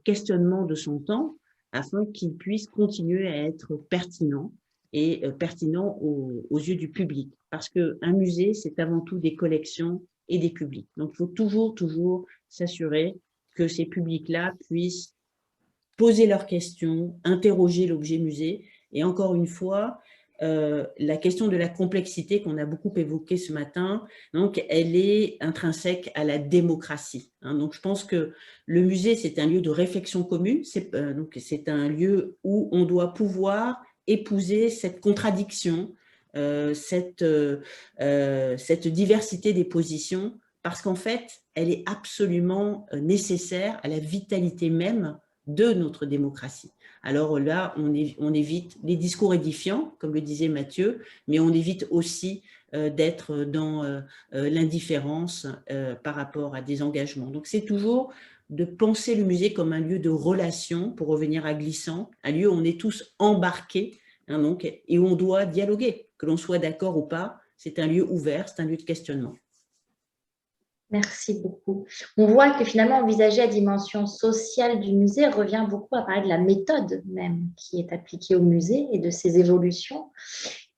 questionnements de son temps afin qu'il puisse continuer à être pertinent et pertinent aux yeux du public. Parce qu'un musée, c'est avant tout des collections et des publics. Donc, il faut toujours s'assurer que ces publics-là puissent poser leurs questions, interroger l'objet musée. Et encore une fois, la question de la complexité qu'on a beaucoup évoquée ce matin, donc elle est intrinsèque à la démocratie. Hein. Donc je pense que le musée, c'est un lieu de réflexion commune, c'est un lieu où on doit pouvoir épouser cette contradiction, cette diversité des positions, parce qu'en fait, elle est absolument nécessaire à la vitalité même de notre démocratie. Alors là, on évite les discours édifiants, comme le disait Mathieu, mais on évite aussi d'être dans l'indifférence par rapport à des engagements. Donc c'est toujours de penser le musée comme un lieu de relation, pour revenir à Glissant, un lieu où on est tous embarqués, hein, donc, et où on doit dialoguer, que l'on soit d'accord ou pas. C'est un lieu ouvert, c'est un lieu de questionnement. Merci beaucoup. On voit que finalement, envisager la dimension sociale du musée revient beaucoup à parler de la méthode même qui est appliquée au musée et de ses évolutions.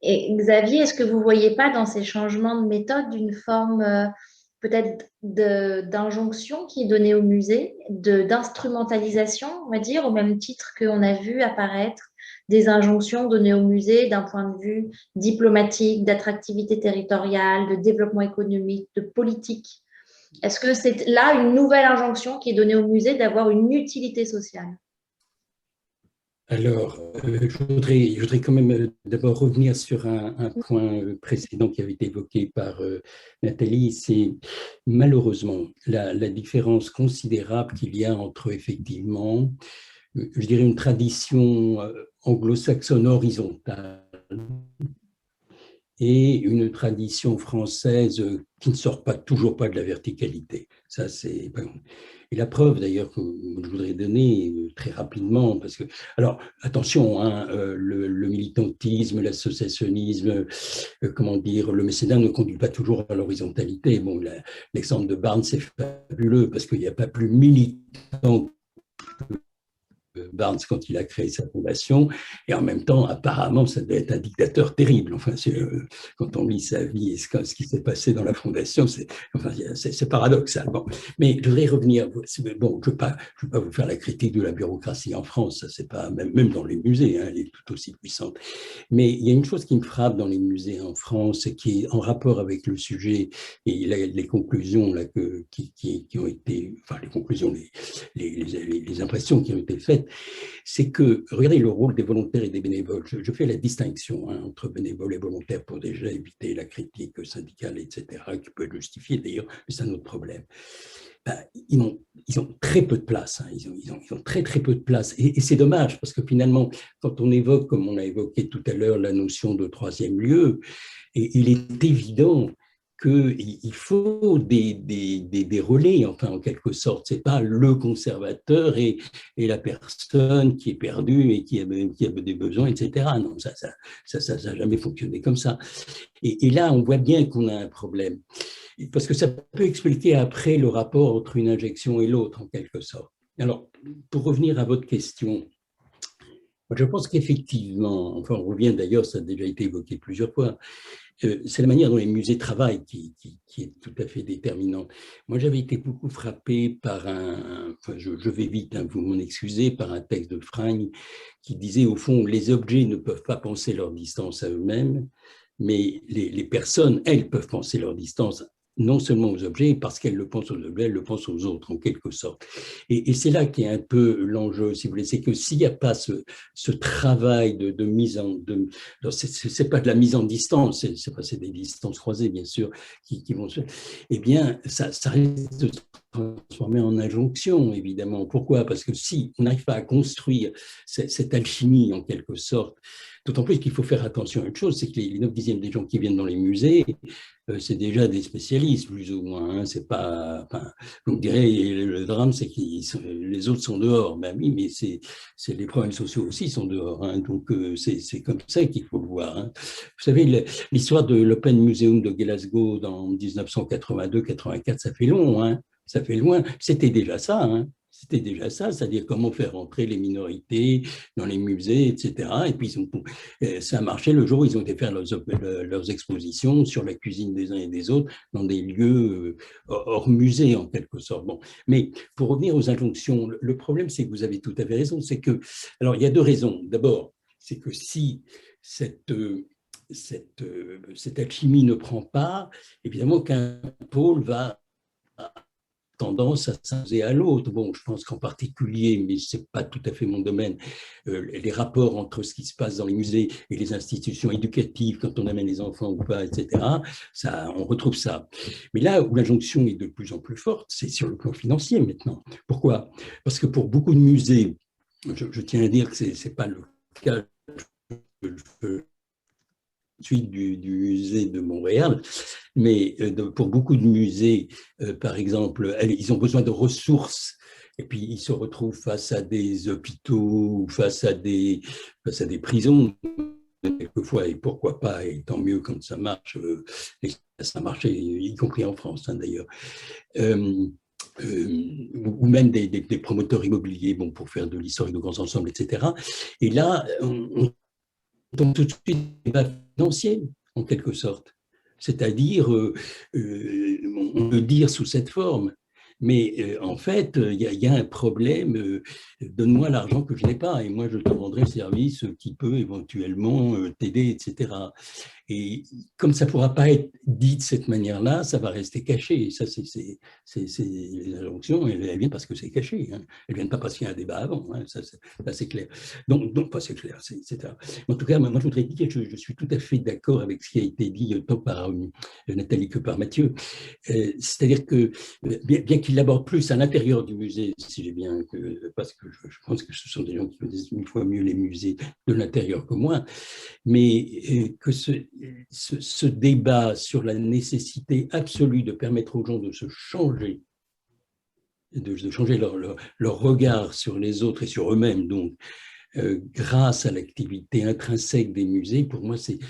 Et Xavier, est-ce que vous ne voyez pas dans ces changements de méthode une forme peut-être d'injonction qui est donnée au musée, d'instrumentalisation, on va dire, au même titre qu'on a vu apparaître des injonctions données au musée d'un point de vue diplomatique, d'attractivité territoriale, de développement économique, de politique? Est-ce que c'est là une nouvelle injonction qui est donnée au musée d'avoir une utilité sociale? Alors, je voudrais quand même d'abord revenir sur un point précédent qui avait été évoqué par Nathalie, c'est malheureusement la différence considérable qu'il y a entre effectivement, je dirais, une tradition anglo-saxonne horizontale et une tradition française qui ne sort toujours pas de la verticalité. Ça, c'est... Et la preuve, d'ailleurs, que je voudrais donner très rapidement, parce que, alors, attention, hein, le militantisme, l'associationnisme, comment dire, le mécénat ne conduit pas toujours à l'horizontalité. Bon, l'exemple de Barnes, c'est fabuleux, parce qu'il n'y a pas plus militant que Barnes quand il a créé sa fondation, et en même temps, apparemment, ça devait être un dictateur terrible. Enfin, quand on lit sa vie et ce qui s'est passé dans la fondation, c'est paradoxal. Bon. Mais je voudrais revenir. Bon, je ne veux pas vous faire la critique de la bureaucratie en France, ça, c'est pas, même dans les musées, hein, elle est tout aussi puissante. Mais il y a une chose qui me frappe dans les musées en France et qui est en rapport avec le sujet et les conclusions là, qui ont été, enfin les conclusions, les impressions qui ont été faites, fait, c'est que, regardez le rôle des volontaires et des bénévoles. Je fais la distinction entre bénévoles et volontaires pour déjà éviter la critique syndicale, etc., qui peut être justifiée d'ailleurs, mais c'est un autre problème. Ben, ils ont très peu de place, ils ont très peu de place. Et c'est dommage, parce que finalement, quand on évoque, comme on a évoqué tout à l'heure, la notion de troisième lieu, et il est évident qu'il faut des relais, enfin, en quelque sorte. Ce n'est pas le conservateur et la personne qui est perdue et qui a des besoins, etc. Non, ça n'a jamais fonctionné comme ça. Et là, on voit bien qu'on a un problème. Parce que ça peut expliquer après le rapport entre une injection et l'autre, en quelque sorte. Alors, pour revenir à votre question, je pense qu'effectivement, enfin, on revient d'ailleurs, ça a déjà été évoqué plusieurs fois, c'est la manière dont les musées travaillent qui est tout à fait déterminante. Moi, j'avais été beaucoup frappé par enfin, je vais vite, vous m'en excusez, par un texte de Freigne qui disait, au fond, les objets ne peuvent pas penser leur distance à eux-mêmes, mais les personnes, elles, peuvent penser leur distance non seulement aux objets, parce qu'elles le pensent aux objets, elles le pensent aux autres, en quelque sorte. Et c'est là qu'est un peu l'enjeu, si vous voulez, c'est que s'il n'y a pas ce travail de mise en... c'est pas de la mise en distance, c'est des distances croisées, bien sûr, qui vont se... Eh bien, ça risque de se transformer en injonction, évidemment. Pourquoi? Parce que si on n'arrive pas à construire cette alchimie, en quelque sorte, d'autant plus qu'il faut faire attention à une chose, c'est que les 9/10 des gens qui viennent dans les musées, c'est déjà des spécialistes, plus ou moins. C'est pas, enfin, vous me direz, le drame, c'est que les autres sont dehors. Ben oui, mais c'est les problèmes sociaux aussi sont dehors. Donc, c'est comme ça qu'il faut le voir. Vous savez, l'histoire de l'Open Museum de Glasgow dans 1982-84, ça fait long. Ça fait loin. C'était déjà ça. C'était déjà ça, c'est-à-dire comment faire entrer les minorités dans les musées, etc. Et puis, ça a marché le jour où ils ont été faire leurs expositions sur la cuisine des uns et des autres dans des lieux hors musée, en quelque sorte. Bon. Mais pour revenir aux injonctions, le problème, c'est que vous avez tout à fait raison. C'est que, alors, il y a deux raisons. D'abord, c'est que si cette alchimie ne prend pas, évidemment qu'un pôle va tendance à s'imposer à l'autre. Bon, je pense qu'en particulier, mais ce n'est pas tout à fait mon domaine, les rapports entre ce qui se passe dans les musées et les institutions éducatives, quand on amène les enfants ou pas, etc., on retrouve ça. Mais là où l'injonction est de plus en plus forte, c'est sur le plan financier maintenant. Pourquoi? Parce que pour beaucoup de musées, je tiens à dire que ce n'est pas le cas suite du musée de Montréal, mais pour beaucoup de musées, par exemple, ils ont besoin de ressources et puis ils se retrouvent face à des hôpitaux, face à des prisons, quelquefois, et pourquoi pas, et tant mieux quand ça marche, ça marche, y compris en France d'ailleurs. Ou même des promoteurs immobiliers, bon, pour faire de l'historique de grands ensembles, etc. Et là, on tombe tout de suite débat financier, en quelque sorte. C'est-à-dire, on peut dire sous cette forme, mais en fait, il y a un problème, donne-moi l'argent que je n'ai pas, et moi je te rendrai le service qui peut éventuellement t'aider, etc. Et comme ça ne pourra pas être dit de cette manière-là, ça va rester caché. Et ça, c'est les injonctions, elles viennent parce que c'est caché. Elles ne viennent pas parce qu'il y a un débat avant. Ça, c'est clair. Donc, pas c'est clair, etc. En tout cas, moi, je voudrais dire que je suis tout à fait d'accord avec ce qui a été dit tant par Nathalie que par Mathieu. C'est-à-dire que, bien qu'il l'aborde plus à l'intérieur du musée, si j'ai bien, parce que je pense que ce sont des gens qui connaissent 1000 fois mieux les musées de l'intérieur que moi, mais que ce débat sur la nécessité absolue de permettre aux gens de se changer, de changer leur regard sur les autres et sur eux-mêmes, donc, grâce à l'activité intrinsèque des musées, pour moi, il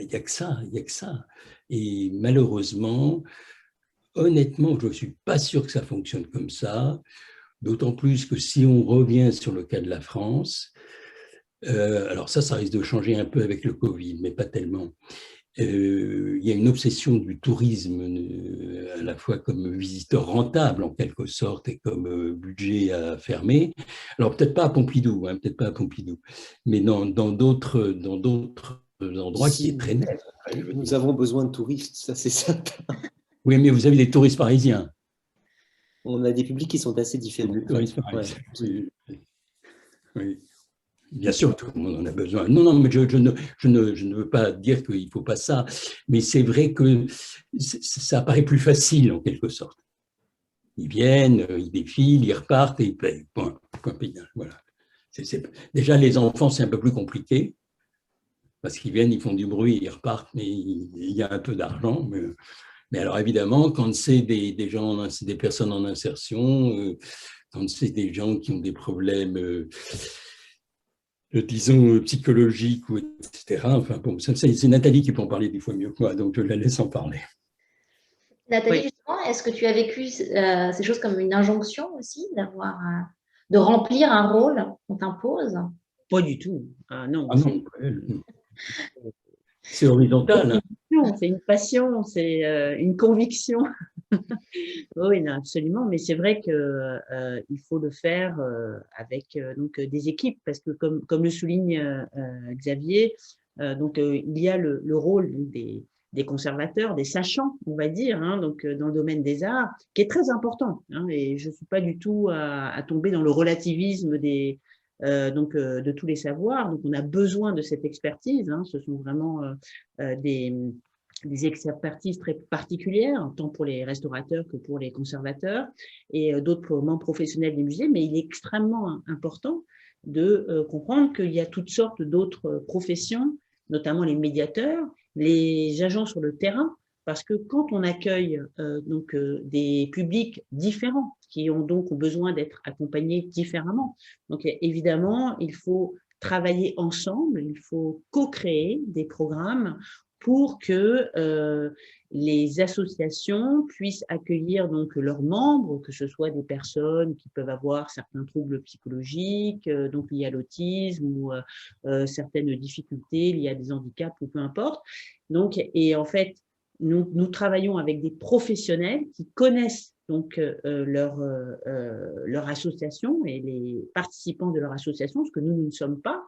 n'y a que ça, il n'y a que ça. Et malheureusement, honnêtement, je ne suis pas sûr que ça fonctionne comme ça, d'autant plus que si on revient sur le cas de la France, alors ça risque de changer un peu avec le Covid, mais pas tellement. Il y a une obsession du tourisme, à la fois comme visiteur rentable en quelque sorte et comme budget à fermer. Alors peut-être pas à Pompidou, peut-être pas à Pompidou, mais dans d'autres endroits qui est très net. Nous avons besoin de touristes, ça c'est certain. Oui, mais vous avez des touristes parisiens. On a des publics qui sont assez différents. Des touristes parisiens. Ouais. Oui. Bien sûr, tout le monde en a besoin. Non, non, mais je ne veux pas dire qu'il ne faut pas ça, mais c'est vrai que ça paraît plus facile en quelque sorte. Ils viennent, ils défilent, ils repartent et ils payent. Point final. Voilà. Déjà, les enfants, c'est un peu plus compliqué parce qu'ils viennent, ils font du bruit, ils repartent, mais il y a un peu d'argent. Mais alors, évidemment, quand c'est des gens, c'est des personnes en insertion, quand c'est des gens qui ont des problèmes, disons, psychologiques, etc. Enfin, bon, c'est Nathalie qui peut en parler des fois mieux que moi, donc je la laisse en parler. Nathalie, Oui. justement, est-ce que tu as vécu ces choses comme une injonction aussi, de remplir un rôle qu'on t'impose? Pas du tout. Ah non, Ah non, c'est horizontal. Hein. C'est une passion, c'est une conviction. Oui, non, absolument, mais c'est vrai que il faut le faire avec donc des équipes parce que comme le souligne Xavier, donc il y a le rôle des conservateurs, des sachants, on va dire, hein, donc dans le domaine des arts, qui est très important. Hein, et je suis pas du tout à tomber dans le relativisme de tous les savoirs. Donc on a besoin de cette expertise. Hein, ce sont vraiment des expertises très particulières, tant pour les restaurateurs que pour les conservateurs et d'autres membres professionnels des musées, mais il est extrêmement important de comprendre qu'il y a toutes sortes d'autres professions, notamment les médiateurs, les agents sur le terrain, parce que quand on accueille des publics différents, qui ont donc besoin d'être accompagnés différemment, donc évidemment, il faut travailler ensemble, il faut co-créer des programmes pour que les associations puissent accueillir donc leurs membres, que ce soit des personnes qui peuvent avoir certains troubles psychologiques, donc liés à l'autisme ou certaines difficultés liées à des handicaps ou peu importe. Donc, et en fait, nous travaillons avec des professionnels qui connaissent donc leur association et les participants de leur association, ce que nous ne sommes pas.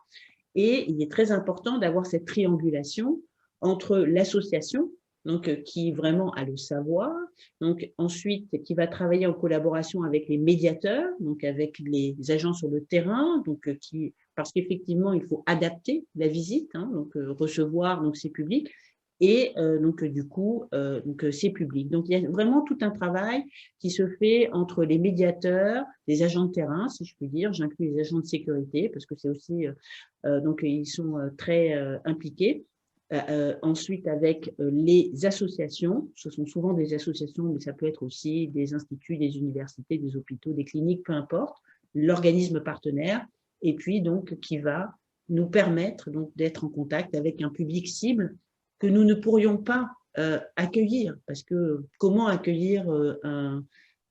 Et il est très important d'avoir cette triangulation entre l'association, donc qui vraiment a le savoir, donc ensuite qui va travailler en collaboration avec les médiateurs, donc avec les agents sur le terrain, donc parce qu'effectivement il faut adapter la visite, hein, donc recevoir donc ces publics et donc du coup ces publics. Donc il y a vraiment tout un travail qui se fait entre les médiateurs, les agents de terrain, si je puis dire, j'inclus les agents de sécurité parce que c'est aussi donc ils sont très impliqués. Ensuite, avec les associations, ce sont souvent des associations, mais ça peut être aussi des instituts, des universités, des hôpitaux, des cliniques, peu importe, l'organisme partenaire, et puis donc qui va nous permettre donc d'être en contact avec un public cible que nous ne pourrions pas accueillir, parce que comment accueillir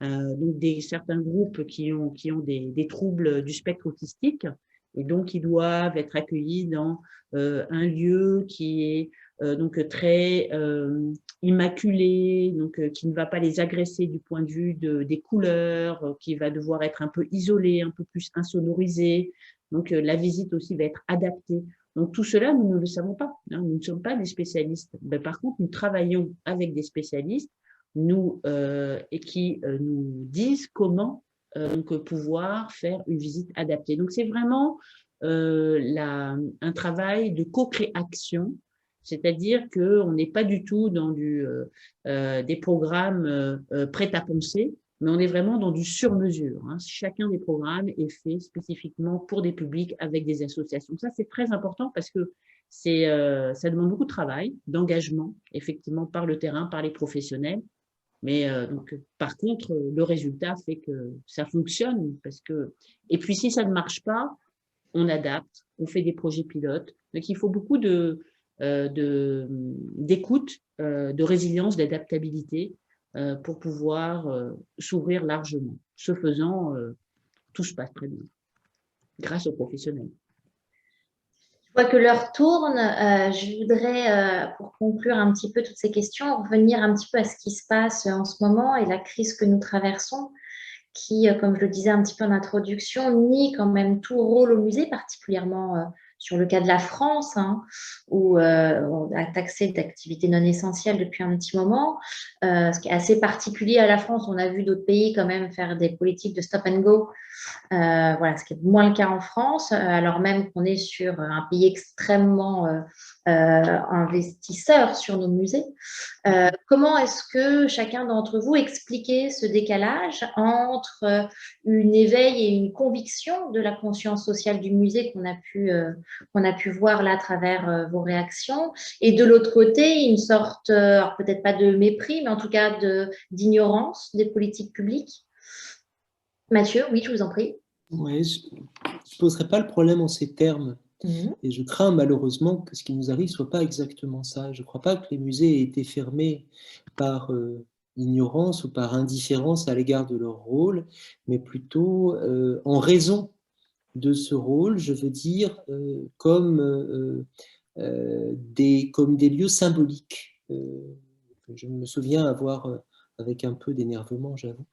donc certains groupes qui ont des troubles du spectre autistique, et donc ils doivent être accueillis dans un lieu qui est donc très immaculé, donc qui ne va pas les agresser du point de vue des couleurs, qui va devoir être un peu isolé, un peu plus insonorisé. Donc la visite aussi va être adaptée. Donc tout cela, nous ne le savons pas. Hein, nous ne sommes pas des spécialistes. Mais par contre, nous travaillons avec des spécialistes et qui nous disent comment donc pouvoir faire une visite adaptée. Donc c'est vraiment un travail de co-création, c'est-à-dire qu'on n'est pas du tout dans des programmes prêts à penser, mais on est vraiment dans du sur-mesure. Hein. Chacun des programmes est fait spécifiquement pour des publics avec des associations. Ça, c'est très important parce que ça demande beaucoup de travail, d'engagement, effectivement, par le terrain, par les professionnels. Mais donc, par contre, le résultat fait que ça fonctionne. Et puis, si ça ne marche pas, on adapte, on fait des projets pilotes. Donc, il faut beaucoup d'écoute, de résilience, d'adaptabilité pour pouvoir s'ouvrir largement. Ce faisant, tout se passe très bien, grâce aux professionnels. Je vois que l'heure tourne. Je voudrais, pour conclure un petit peu toutes ces questions, revenir un petit peu à ce qui se passe en ce moment et la crise que nous traversons, qui, comme je le disais un petit peu en introduction, nie quand même tout rôle au musée, particulièrement sur le cas de la France, hein, où on a taxé d'activités non essentielles depuis un petit moment, ce qui est assez particulier à la France. On a vu d'autres pays quand même faire des politiques de stop and go. Voilà, ce qui est moins le cas en France, alors même qu'on est sur un pays extrêmement investisseur sur nos musées. Comment est-ce que chacun d'entre vous expliquait ce décalage entre une éveil et une conviction de la conscience sociale du musée qu'on a pu voir là à travers vos réactions, et de l'autre côté, une sorte, alors peut-être pas de mépris, mais en tout cas d'ignorance des politiques publiques? Mathieu, oui, je vous en prie. Ouais, je ne poserai pas le problème en ces termes. Et je crains malheureusement que ce qui nous arrive ne soit pas exactement ça. Je ne crois pas que les musées aient été fermés par ignorance ou par indifférence à l'égard de leur rôle, mais plutôt en raison de ce rôle, je veux dire, comme des lieux symboliques. Je me souviens avoir, avec un peu d'énervement, j'avoue,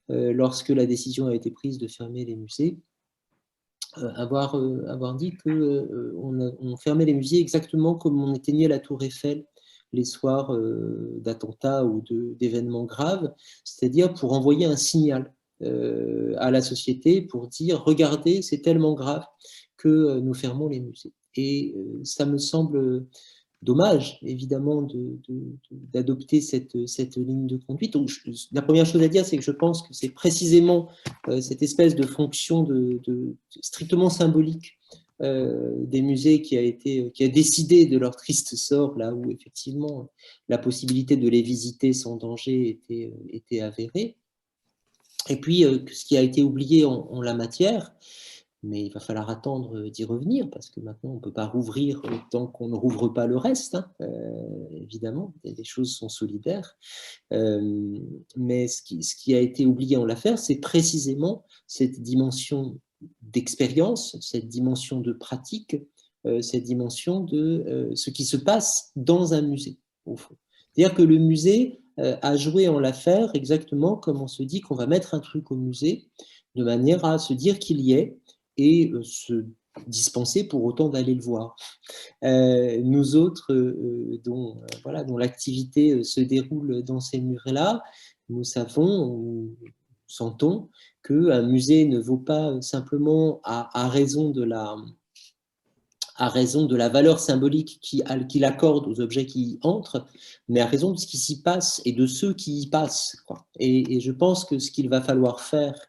lorsque la décision a été prise de fermer les musées, avoir dit qu'on fermait les musées exactement comme on éteignait la tour Eiffel les soirs d'attentats ou d'événements graves, c'est-à-dire pour envoyer un signal à la société pour dire « Regardez, c'est tellement grave que nous fermons les musées ». Et ça me semble dommage, évidemment, d'adopter cette ligne de conduite. Donc, la première chose à dire, c'est que je pense que c'est précisément cette espèce de fonction strictement symbolique des musées qui a décidé de leur triste sort, là où effectivement la possibilité de les visiter sans danger était avérée. Et puis, ce qui a été oublié en la matière, mais il va falloir attendre d'y revenir, parce que maintenant, on ne peut pas rouvrir tant qu'on ne rouvre pas le reste, hein, évidemment, les choses sont solidaires. Mais ce qui a été oublié en l'affaire, c'est précisément cette dimension d'expérience, cette dimension de pratique, cette dimension de ce qui se passe dans un musée, au fond. C'est-à-dire que le musée a joué en l'affaire exactement comme on se dit qu'on va mettre un truc au musée, de manière à se dire qu'il y est, et se dispenser pour autant d'aller le voir. Nous autres, dont l'activité se déroule dans ces murs-là, nous savons, nous sentons qu'un musée ne vaut pas simplement à raison de la valeur symbolique qu'il accorde aux objets qui y entrent, mais à raison de ce qui s'y passe et de ceux qui y passent, quoi. Et je pense que ce qu'il va falloir faire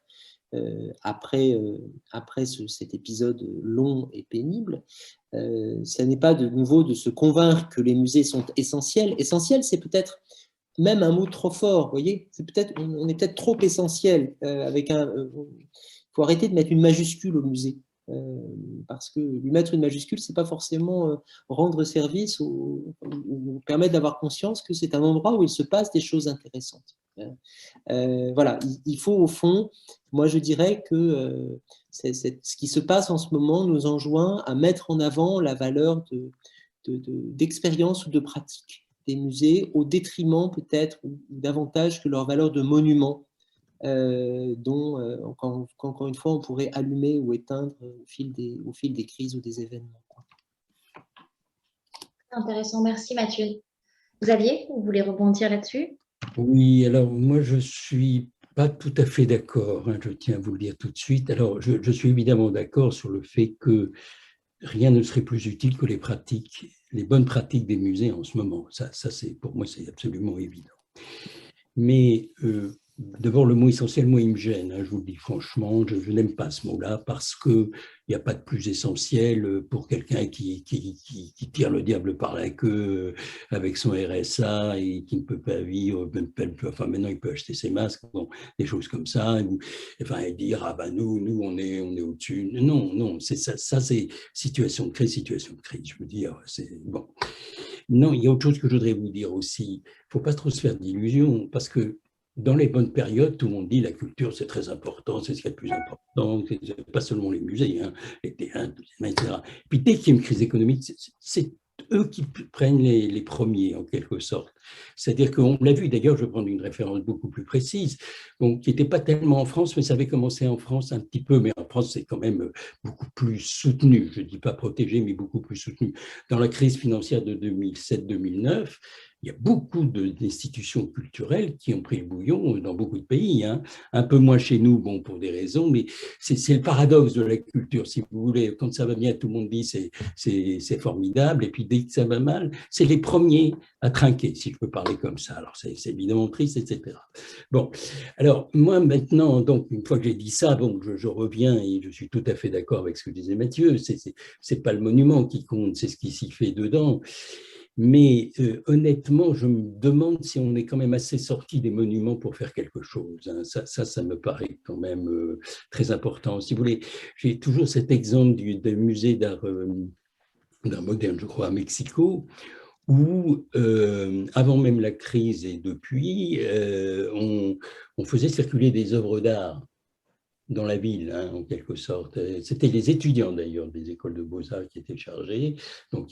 après cet épisode long et pénible, ce n'est pas de nouveau de se convaincre que les musées sont essentiels. Essentiel, c'est peut-être même un mot trop fort, vous voyez, on est peut-être trop essentiel. Il faut arrêter de mettre une majuscule au musée. Parce que lui mettre une majuscule, c'est pas forcément rendre service ou permettre d'avoir conscience que c'est un endroit où il se passe des choses intéressantes. Voilà, il faut au fond, moi je dirais que ce qui se passe en ce moment nous enjoint à mettre en avant la valeur d'expérience ou de pratique des musées, au détriment peut-être ou davantage que leur valeur de monument, dont, encore une fois, on pourrait allumer ou éteindre au fil des crises ou des événements. Intéressant, merci Mathieu. Xavier, vous voulez rebondir là-dessus? Oui, alors moi je ne suis pas tout à fait d'accord, hein, je tiens à vous le dire tout de suite. Alors je suis évidemment d'accord sur le fait que rien ne serait plus utile que les bonnes pratiques des musées en ce moment. Ça pour moi, c'est absolument évident. Mais d'abord, le mot essentiel, moi, il me gêne, hein, je vous le dis franchement, je n'aime pas ce mot-là parce qu'il n'y a pas de plus essentiel pour quelqu'un qui tire le diable par la queue avec son RSA et qui ne peut pas vivre, enfin maintenant il peut acheter ses masques, bon, des choses comme ça, et dire, ah ben nous on est au-dessus. Non, c'est ça c'est situation de crise, je veux dire, c'est bon. Non, il y a autre chose que je voudrais vous dire aussi, il ne faut pas trop se faire d'illusions, parce que dans les bonnes périodes, tout le monde dit la culture, c'est très important, c'est ce qui est le plus important, pas seulement les musées, hein, les théâtres, etc. Puis dès qu'il y a une crise économique, c'est eux qui prennent les premiers, en quelque sorte. C'est-à-dire qu'on l'a vu, d'ailleurs, je vais prendre une référence beaucoup plus précise, donc, qui n'était pas tellement en France, mais ça avait commencé en France un petit peu, mais en France, c'est quand même beaucoup plus soutenu, je ne dis pas protégé, mais beaucoup plus soutenu. Dans la crise financière de 2007-2009, il y a beaucoup d'institutions culturelles qui ont pris le bouillon dans beaucoup de pays, hein. Un peu moins chez nous, bon, pour des raisons, mais c'est le paradoxe de la culture, si vous voulez. Quand ça va bien, tout le monde dit c'est formidable, et puis dès que ça va mal, c'est les premiers à trinquer, si je peux parler comme ça. Alors, c'est évidemment triste, etc. Bon, alors, moi, maintenant, donc, une fois que j'ai dit ça, bon, je reviens et je suis tout à fait d'accord avec ce que disait Mathieu. C'est pas le monument qui compte, c'est ce qui s'y fait dedans. Mais honnêtement, je me demande si on est quand même assez sorti des monuments pour faire quelque chose, hein. Ça me paraît quand même très important. Si vous voulez, j'ai toujours cet exemple du musée d'art moderne, je crois, à Mexico, où, avant même la crise et depuis, on faisait circuler des œuvres d'art dans la ville, hein, en quelque sorte. C'était les étudiants, d'ailleurs, des écoles de beaux-arts qui étaient chargés. Donc,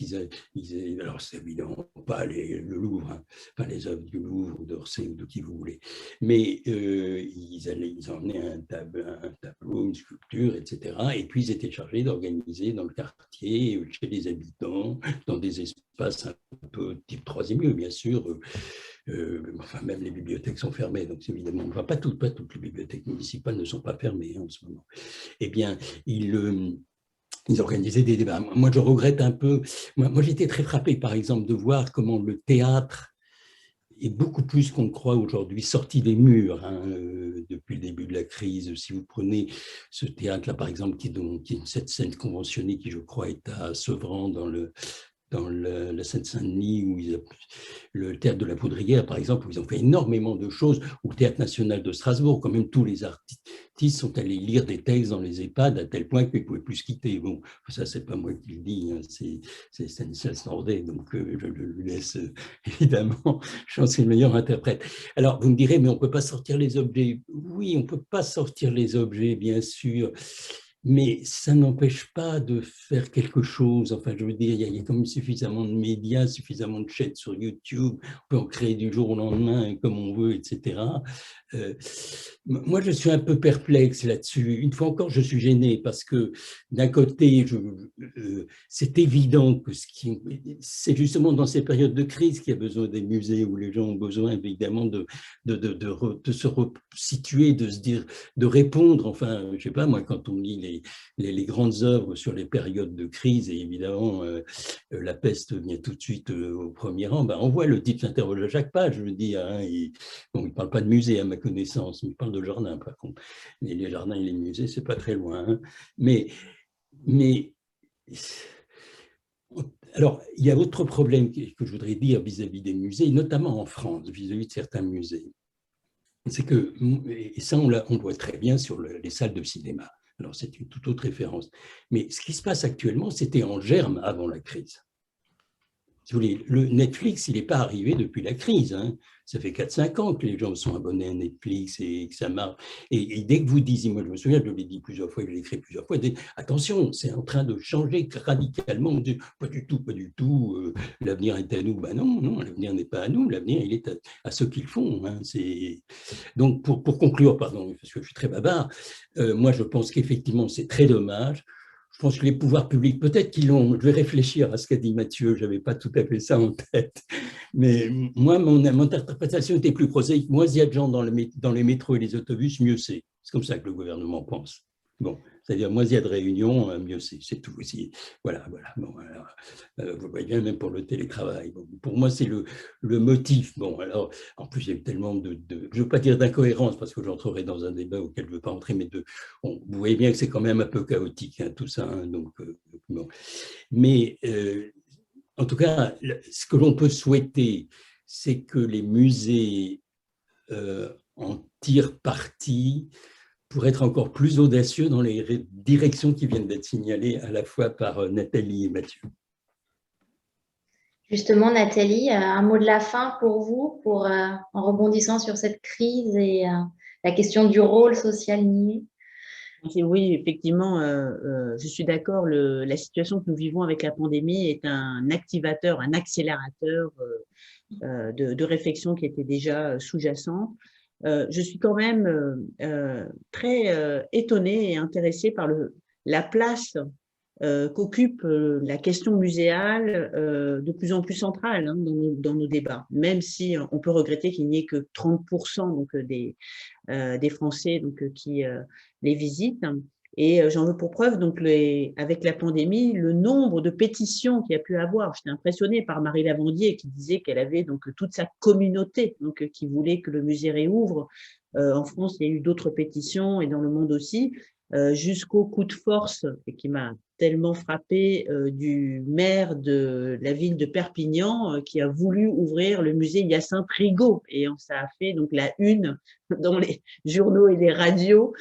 alors, c'est évidemment pas le Louvre, hein, pas les œuvres du Louvre, ou d'Orsay, ou de qui vous voulez. Mais ils emmenaient un tableau, une sculpture, etc. Et puis, ils étaient chargés d'organiser dans le quartier, chez les habitants, dans des espaces un peu type troisième lieu, bien sûr. Enfin, même les bibliothèques sont fermées, donc évidemment, enfin, pas toutes les bibliothèques municipales ne sont pas fermées, hein, en ce moment. Eh bien, ils organisaient des débats. Moi, je regrette un peu. Moi j'étais très frappé, par exemple, de voir comment le théâtre est beaucoup plus qu'on ne croit aujourd'hui sorti des murs, hein, depuis le début de la crise. Si vous prenez ce théâtre-là, par exemple, qui est cette scène conventionnée qui, je crois, est à Sevran, dans la Seine-Saint-Denis, où le théâtre de la Poudrière, par exemple, où ils ont fait énormément de choses, ou le théâtre national de Strasbourg, quand même tous les artistes sont allés lire des textes dans les EHPAD à tel point qu'ils ne pouvaient plus se quitter. Bon, ça, c'est pas moi qui le dis, hein, c'est Stanislas Nordet, donc je le laisse, évidemment, je pense que c'est le meilleur interprète. Alors, vous me direz, mais on ne peut pas sortir les objets. Oui, on ne peut pas sortir les objets, bien sûr, mais ça n'empêche pas de faire quelque chose. Enfin, je veux dire, il y a quand même suffisamment de médias, suffisamment de chaînes sur YouTube, on peut en créer du jour au lendemain comme on veut, etc. Moi, je suis un peu perplexe là-dessus. Une fois encore, je suis gêné parce que d'un côté, c'est évident que c'est justement dans ces périodes de crise qu'il y a besoin des musées, où les gens ont besoin évidemment de se resituer, de se dire, de répondre. Enfin, je sais pas, moi, quand on lit les grandes œuvres sur les périodes de crise, et évidemment, la peste vient tout de suite au premier rang, ben, on voit le type s'interroge à chaque page, je veux dire, hein, bon, il ne parle pas de musée à ma connaissance, il parle de jardin par contre. Mais les jardins et les musées, c'est pas très loin, hein. Mais alors, il y a autre problème que je voudrais dire vis-à-vis des musées, notamment en France, vis-à-vis de certains musées. C'est que, et ça on le voit très bien sur les salles de cinéma, alors c'est une toute autre référence, mais ce qui se passe actuellement, c'était en germe avant la crise. Si vous voulez, le Netflix, il n'est pas arrivé depuis la crise, hein. Ça fait 4-5 ans que les gens sont abonnés à Netflix et que ça marche. Et dès que vous disiez, moi je me souviens, je l'ai dit plusieurs fois, je l'ai écrit plusieurs fois, attention, c'est en train de changer radicalement. On dit, pas du tout, l'avenir est à nous. Ben non, l'avenir n'est pas à nous, l'avenir il est à ceux qui le font, hein. Donc pour conclure, pardon, parce que je suis très bavard, moi je pense qu'effectivement c'est très dommage. Je pense que les pouvoirs publics, peut-être qu'ils l'ont, je vais réfléchir à ce qu'a dit Mathieu, je n'avais pas tout à fait ça en tête, mais moi, mon interprétation était plus prosaïque. Moins il y a de gens dans les métros et les autobus, mieux c'est. C'est comme ça que le gouvernement pense. Bon, c'est-à-dire, moins il y a de réunions, mieux c'est tout. Voilà. Bon, alors, vous voyez bien, même pour le télétravail. Bon, pour moi, c'est le motif. Bon, alors, en plus, il y a eu tellement je ne veux pas dire d'incohérence, parce que j'entrerai dans un débat auquel je ne veux pas entrer, mais vous voyez bien que c'est quand même un peu chaotique, hein, tout ça. Hein, donc, bon. Mais, en tout cas, ce que l'on peut souhaiter, c'est que les musées en tirent parti pour être encore plus audacieux dans les directions qui viennent d'être signalées à la fois par Nathalie et Mathieu. Justement, Nathalie, un mot de la fin pour vous, en rebondissant sur cette crise et la question du rôle social nié. Oui, effectivement, je suis d'accord. La situation que nous vivons avec la pandémie est un activateur, un accélérateur de réflexion qui était déjà sous-jacent. Je suis quand même très étonnée et intéressée par la place qu'occupe la question muséale de plus en plus centrale, hein, dans nos débats, même si on peut regretter qu'il n'y ait que 30% donc, des Français donc, qui les visitent. Et j'en veux pour preuve, donc, avec la pandémie, le nombre de pétitions qu'il y a pu avoir. J'étais impressionnée par Marie Lavandier qui disait qu'elle avait donc toute sa communauté donc, qui voulait que le musée réouvre. En France, il y a eu d'autres pétitions et dans le monde aussi, jusqu'au coup de force et qui m'a tellement frappée du maire de la ville de Perpignan qui a voulu ouvrir le musée Hyacinthe Rigaud. Et ça a fait donc la une dans les journaux et les radios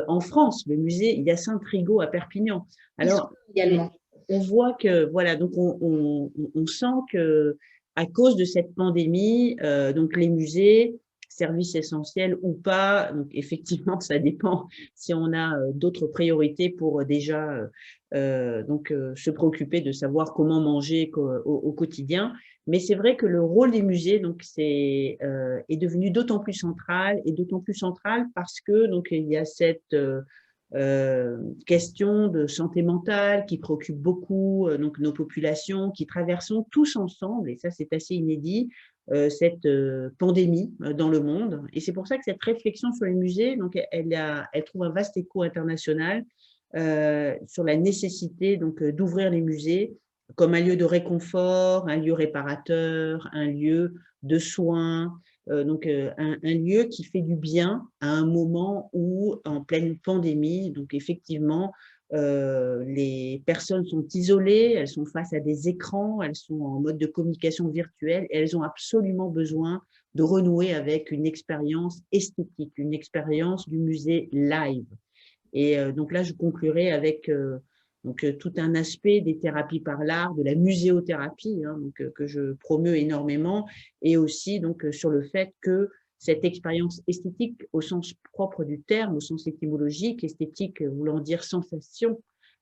en France, le musée Hyacinthe Rigaud à Perpignan. Alors, également, on voit que, voilà, donc on sent que à cause de cette pandémie, donc les musées, services essentiels ou pas, donc effectivement, ça dépend si on a d'autres priorités pour déjà se préoccuper de savoir comment manger au quotidien. Mais c'est vrai que le rôle des musées donc est devenu d'autant plus central parce que donc il y a cette question de santé mentale qui préoccupe beaucoup donc nos populations, qui traversons tous ensemble, et ça c'est assez inédit, cette pandémie dans le monde. Et c'est pour ça que cette réflexion sur les musées, donc elle trouve un vaste écho international sur la nécessité donc d'ouvrir les musées comme un lieu de réconfort, un lieu réparateur, un lieu de soins, un lieu qui fait du bien à un moment où, en pleine pandémie, donc effectivement, les personnes sont isolées, elles sont face à des écrans, elles sont en mode de communication virtuelle et elles ont absolument besoin de renouer avec une expérience esthétique, une expérience du musée live. Et donc là, je conclurai avec tout un aspect des thérapies par l'art, de la muséothérapie, hein, que je promeus énormément, et aussi donc, sur le fait que cette expérience esthétique, au sens propre du terme, au sens étymologique, esthétique voulant dire sensation,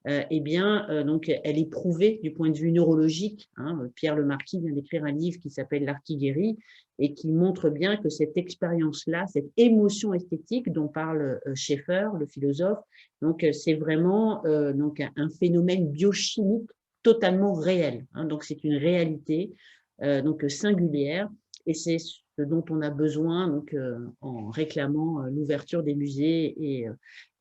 eh bien, donc, elle est prouvée du point de vue neurologique. Hein. Pierre Lemarquis vient d'écrire un livre qui s'appelle L'art qui guérit et qui montre bien que cette expérience-là, cette émotion esthétique dont parle Schaeffer, le philosophe, donc c'est vraiment donc un phénomène biochimique totalement réel. Hein. Donc, c'est une réalité donc singulière et c'est ce dont on a besoin donc, en réclamant l'ouverture des musées et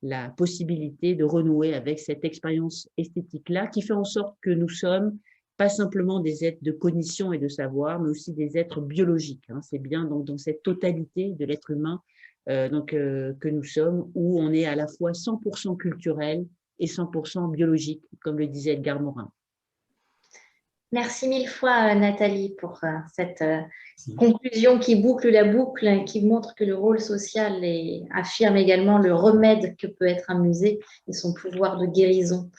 la possibilité de renouer avec cette expérience esthétique-là qui fait en sorte que nous sommes pas simplement des êtres de cognition et de savoir, mais aussi des êtres biologiques. Hein. C'est bien donc, dans cette totalité de l'être humain que nous sommes, où on est à la fois 100% culturel et 100% biologique, comme le disait Edgar Morin. Merci mille fois, Nathalie, pour cette conclusion qui boucle la boucle, qui montre que le rôle social affirme également le remède que peut être un musée et son pouvoir de guérison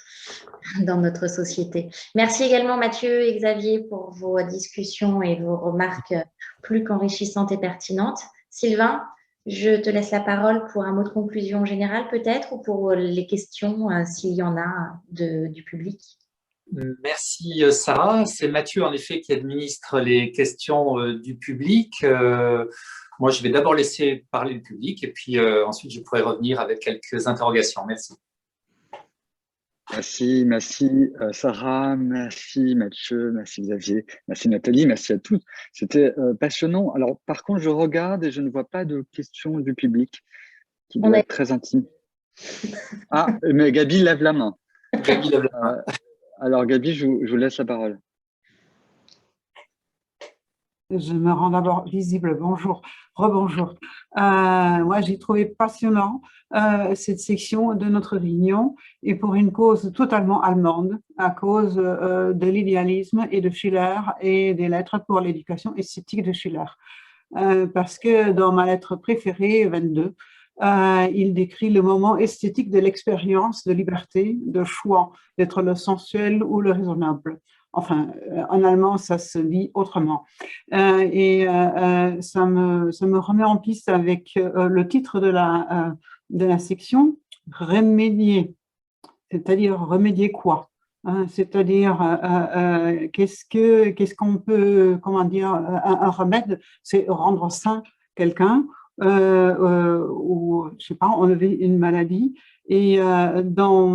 dans notre société. Merci également, Mathieu et Xavier, pour vos discussions et vos remarques plus qu'enrichissantes et pertinentes. Sylvain, je te laisse la parole pour un mot de conclusion générale peut-être, ou pour les questions, s'il y en a du public. Merci Sarah. C'est Mathieu en effet qui administre les questions du public. Moi, je vais d'abord laisser parler le public et puis ensuite je pourrai revenir avec quelques interrogations. Merci. Merci Sarah, merci Mathieu, merci Xavier, merci Nathalie, merci à tous. C'était passionnant. Alors par contre, je regarde et je ne vois pas de questions du public qui doit être très intime. Ah, mais Gabi lève la main. Gabi lève la main. Alors Gabi, je vous laisse la parole. Je me rends d'abord visible. Bonjour, rebonjour. Moi, j'ai trouvé passionnant cette section de notre réunion et pour une cause totalement allemande, à cause de l'idéalisme et de Schiller et des lettres pour l'éducation esthétique de Schiller. Parce que dans ma lettre préférée, 22, il décrit le moment esthétique de l'expérience de liberté, de choix, d'être le sensuel ou le raisonnable. Enfin, en allemand, ça se dit autrement. Ça me remet en piste avec le titre de la section, remédier. C'est-à-dire remédier quoi? C'est-à-dire qu'est-ce qu'on peut, comment dire, un remède, c'est rendre sain quelqu'un ou, je sais pas, enlever une maladie. Et dans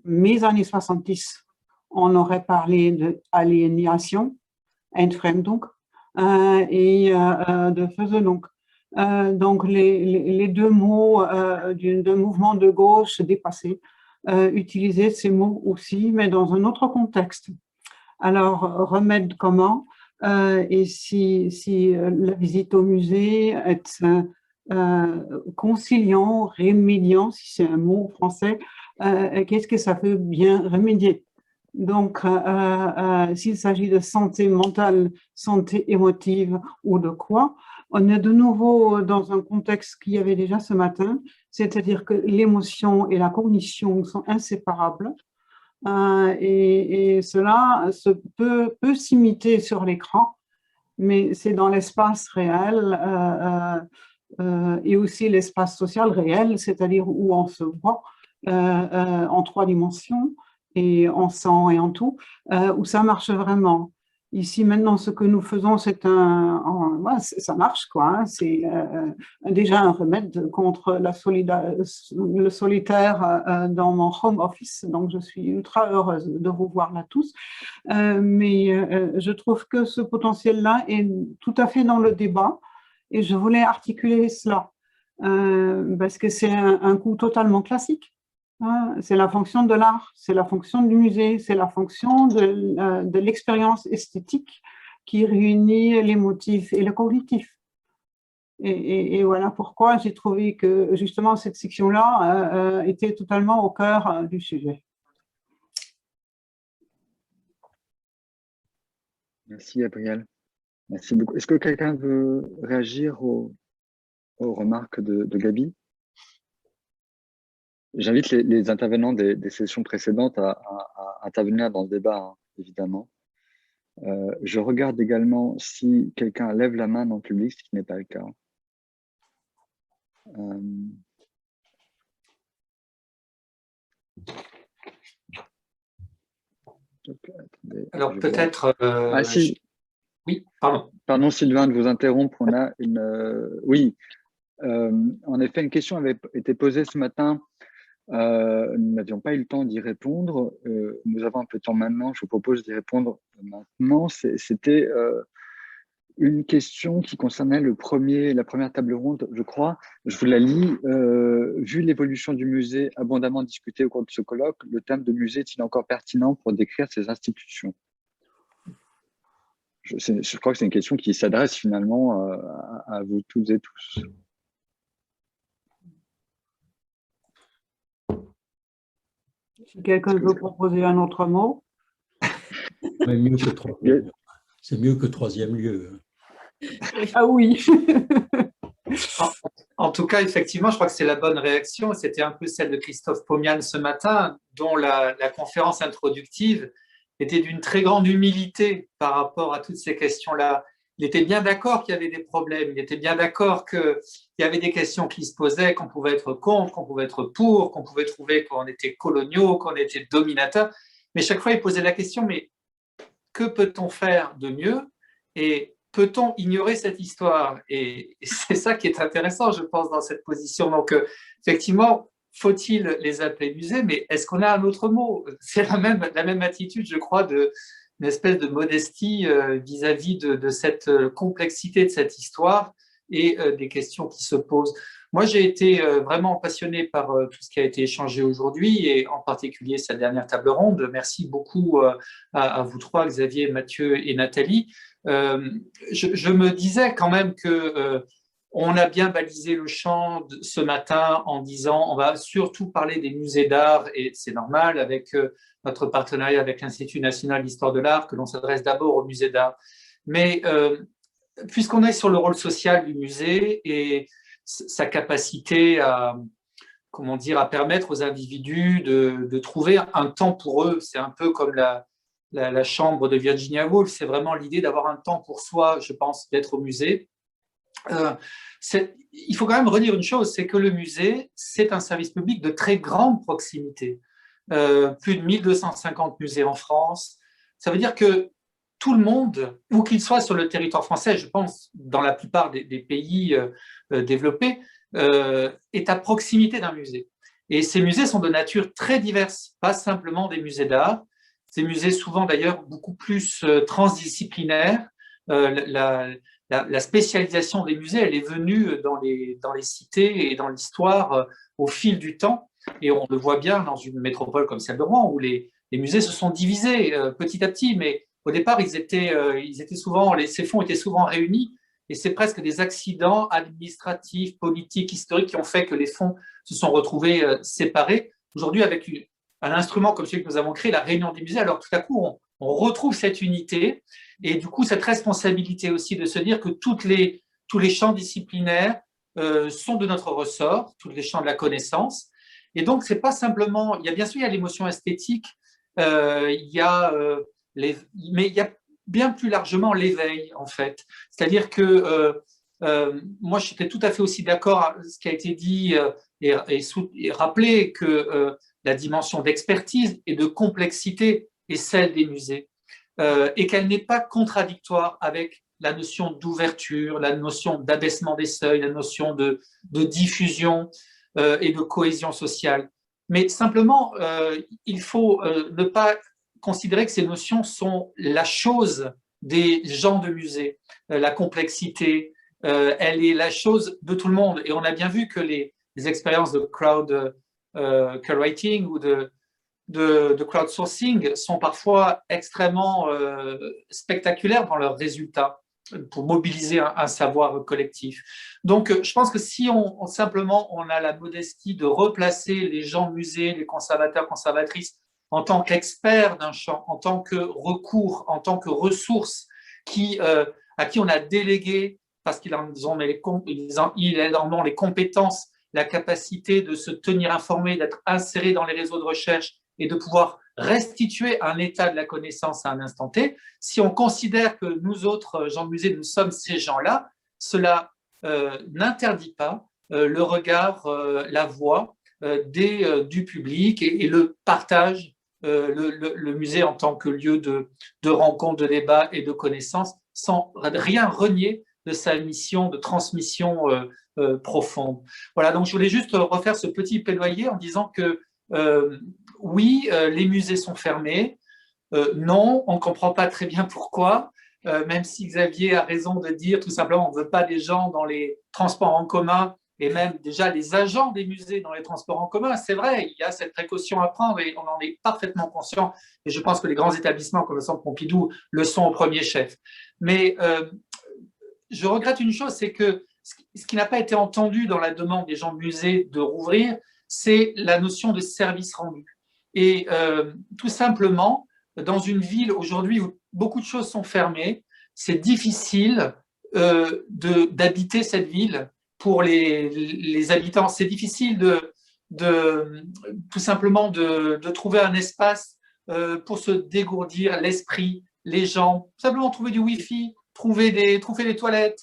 mes années 70, on aurait parlé d'aliénation, Entfremdung, et de Versöhnung. Donc, les deux mots d'un mouvement de gauche dépassé utilisaient ces mots aussi, mais dans un autre contexte. Alors, remède comment? Et si la visite au musée est conciliant, remédiant, si c'est un mot français, qu'est-ce que ça veut bien remédier? Donc, s'il s'agit de santé mentale, santé émotive ou de quoi, on est de nouveau dans un contexte qu'il y avait déjà ce matin, c'est-à-dire que l'émotion et la cognition sont inséparables. Et cela peut s'imiter sur l'écran, mais c'est dans l'espace réel et aussi l'espace social réel, c'est-à-dire où on se voit en 3 dimensions et en sang et en tout, où ça marche vraiment. Ici, maintenant, ce que nous faisons, c'est ça marche, quoi. Hein. C'est déjà un remède contre le solitaire dans mon home office. Donc, je suis ultra heureuse de vous voir là tous. Mais je trouve que ce potentiel-là est tout à fait dans le débat. Et je voulais articuler cela parce que c'est un coup totalement classique. C'est la fonction de l'art, c'est la fonction du musée, c'est la fonction de l'expérience esthétique qui réunit l'émotif et le cognitif. Et voilà pourquoi j'ai trouvé que justement cette section-là était totalement au cœur du sujet. Merci Gabriel. Merci beaucoup. Est-ce que quelqu'un veut réagir aux remarques de Gabi? J'invite les intervenants des sessions précédentes à intervenir dans le débat, hein, évidemment. Je regarde également si quelqu'un lève la main dans le public, ce qui n'est pas le cas. Alors peut-être… Ah si. Oui, pardon. Pardon Sylvain de vous interrompre, on a une… Oui, en effet, une question avait été posée ce matin. Nous n'avions pas eu le temps d'y répondre. Nous avons un peu de temps maintenant. Je vous propose d'y répondre maintenant. C'était une question qui concernait la première table ronde, je crois. Je vous la lis. Vu l'évolution du musée abondamment discutée au cours de ce colloque, le terme de musée est-il encore pertinent pour décrire ces institutions? Je crois que c'est une question qui s'adresse finalement à vous toutes et tous. Si quelqu'un veut proposer un autre mot. C'est mieux que troisième lieu. Ah oui. En tout cas, effectivement, je crois que c'est la bonne réaction. C'était un peu celle de Christophe Pomian ce matin, dont la conférence introductive était d'une très grande humilité par rapport à toutes ces questions-là. Il était bien d'accord qu'il y avait des problèmes, il était bien d'accord qu'il y avait des questions qui se posaient, qu'on pouvait être contre, qu'on pouvait être pour, qu'on pouvait trouver qu'on était coloniaux, qu'on était dominateurs. Mais chaque fois, il posait la question, mais que peut-on faire de mieux et peut-on ignorer cette histoire? Et c'est ça qui est intéressant, je pense, dans cette position. Donc, effectivement, faut-il les appeler musées? Mais est-ce qu'on a un autre mot? C'est la même attitude, je crois, d'une espèce de modestie vis-à-vis de cette complexité de cette histoire et des questions qui se posent. Moi, j'ai été vraiment passionné par tout ce qui a été échangé aujourd'hui et en particulier cette dernière table ronde. Merci beaucoup à vous trois, Xavier, Mathieu et Nathalie. Je me disais quand même que on a bien balisé le champ ce matin en disant on va surtout parler des musées d'art et c'est normal avec notre partenariat avec l'Institut national d'histoire de l'art que l'on s'adresse d'abord aux musées d'art. Mais puisqu'on est sur le rôle social du musée et sa capacité à, comment dire, à permettre aux individus de trouver un temps pour eux, c'est un peu comme la chambre de Virginia Woolf, c'est vraiment l'idée d'avoir un temps pour soi, je pense, d'être au musée. il faut quand même redire une chose, c'est que le musée, c'est un service public de très grande proximité. Plus de 1250 musées en France. Ça veut dire que tout le monde, où qu'il soit sur le territoire français, je pense dans la plupart des pays développés, est à proximité d'un musée. Et ces musées sont de nature très diverse, pas simplement des musées d'art. Ces musées, souvent d'ailleurs, beaucoup plus transdisciplinaires. La spécialisation des musées, elle est venue dans les cités et dans l'histoire au fil du temps. Et on le voit bien dans une métropole comme celle de Rouen, où les musées se sont divisés petit à petit. Mais au départ, ces fonds étaient souvent réunis. Et c'est presque des accidents administratifs, politiques, historiques qui ont fait que les fonds se sont retrouvés séparés. Aujourd'hui, avec un instrument comme celui que nous avons créé, la Réunion des musées, alors tout à coup, on retrouve cette unité et du coup, cette responsabilité aussi de se dire que tous les champs disciplinaires sont de notre ressort, tous les champs de la connaissance. Et donc, c'est pas simplement, bien sûr, il y a l'émotion esthétique, mais il y a bien plus largement l'éveil, en fait. C'est-à-dire que moi, j'étais tout à fait aussi d'accord avec ce qui a été dit et rappelé que la dimension d'expertise et de complexité est celle des musées et qu'elle n'est pas contradictoire avec la notion d'ouverture, la notion d'abaissement des seuils, la notion de diffusion et de cohésion sociale. Mais simplement, il faut ne pas considérer que ces notions sont la chose des gens de musée. La complexité, elle est la chose de tout le monde. Et on a bien vu que les expériences de crowd curating ou de crowdsourcing sont parfois extrêmement spectaculaires dans leurs résultats pour mobiliser un savoir collectif. Donc, je pense que si simplement on a la modestie de replacer les gens de musée, les conservateurs, conservatrices, en tant qu'experts d'un champ, en tant que recours, en tant que ressources à qui on a délégué, parce qu'ils en ont les compétences, la capacité de se tenir informés, d'être insérés dans les réseaux de recherche et de pouvoir restituer un état de la connaissance à un instant T. Si on considère que nous autres gens de musée, nous sommes ces gens-là, cela n'interdit pas le regard, la voix du public et le partage, le musée en tant que lieu de rencontre, de débat et de connaissance, sans rien renier de sa mission de transmission profonde. Voilà, donc je voulais juste refaire ce petit plaidoyer en disant que oui, les musées sont fermés. Non, on ne comprend pas très bien pourquoi, même si Xavier a raison de dire tout simplement on ne veut pas des gens dans les transports en commun et même déjà les agents des musées dans les transports en commun. C'est vrai, il y a cette précaution à prendre et on en est parfaitement conscient. Et je pense que les grands établissements comme le Centre Pompidou le sont au premier chef. Mais je regrette une chose, c'est que ce qui n'a pas été entendu dans la demande des gens de musée de rouvrir, c'est la notion de service rendu. Et tout simplement, dans une ville aujourd'hui où beaucoup de choses sont fermées, c'est difficile d'habiter cette ville pour les habitants. C'est difficile tout simplement de trouver un espace pour se dégourdir l'esprit, les gens, simplement trouver du Wi-Fi, trouver des toilettes,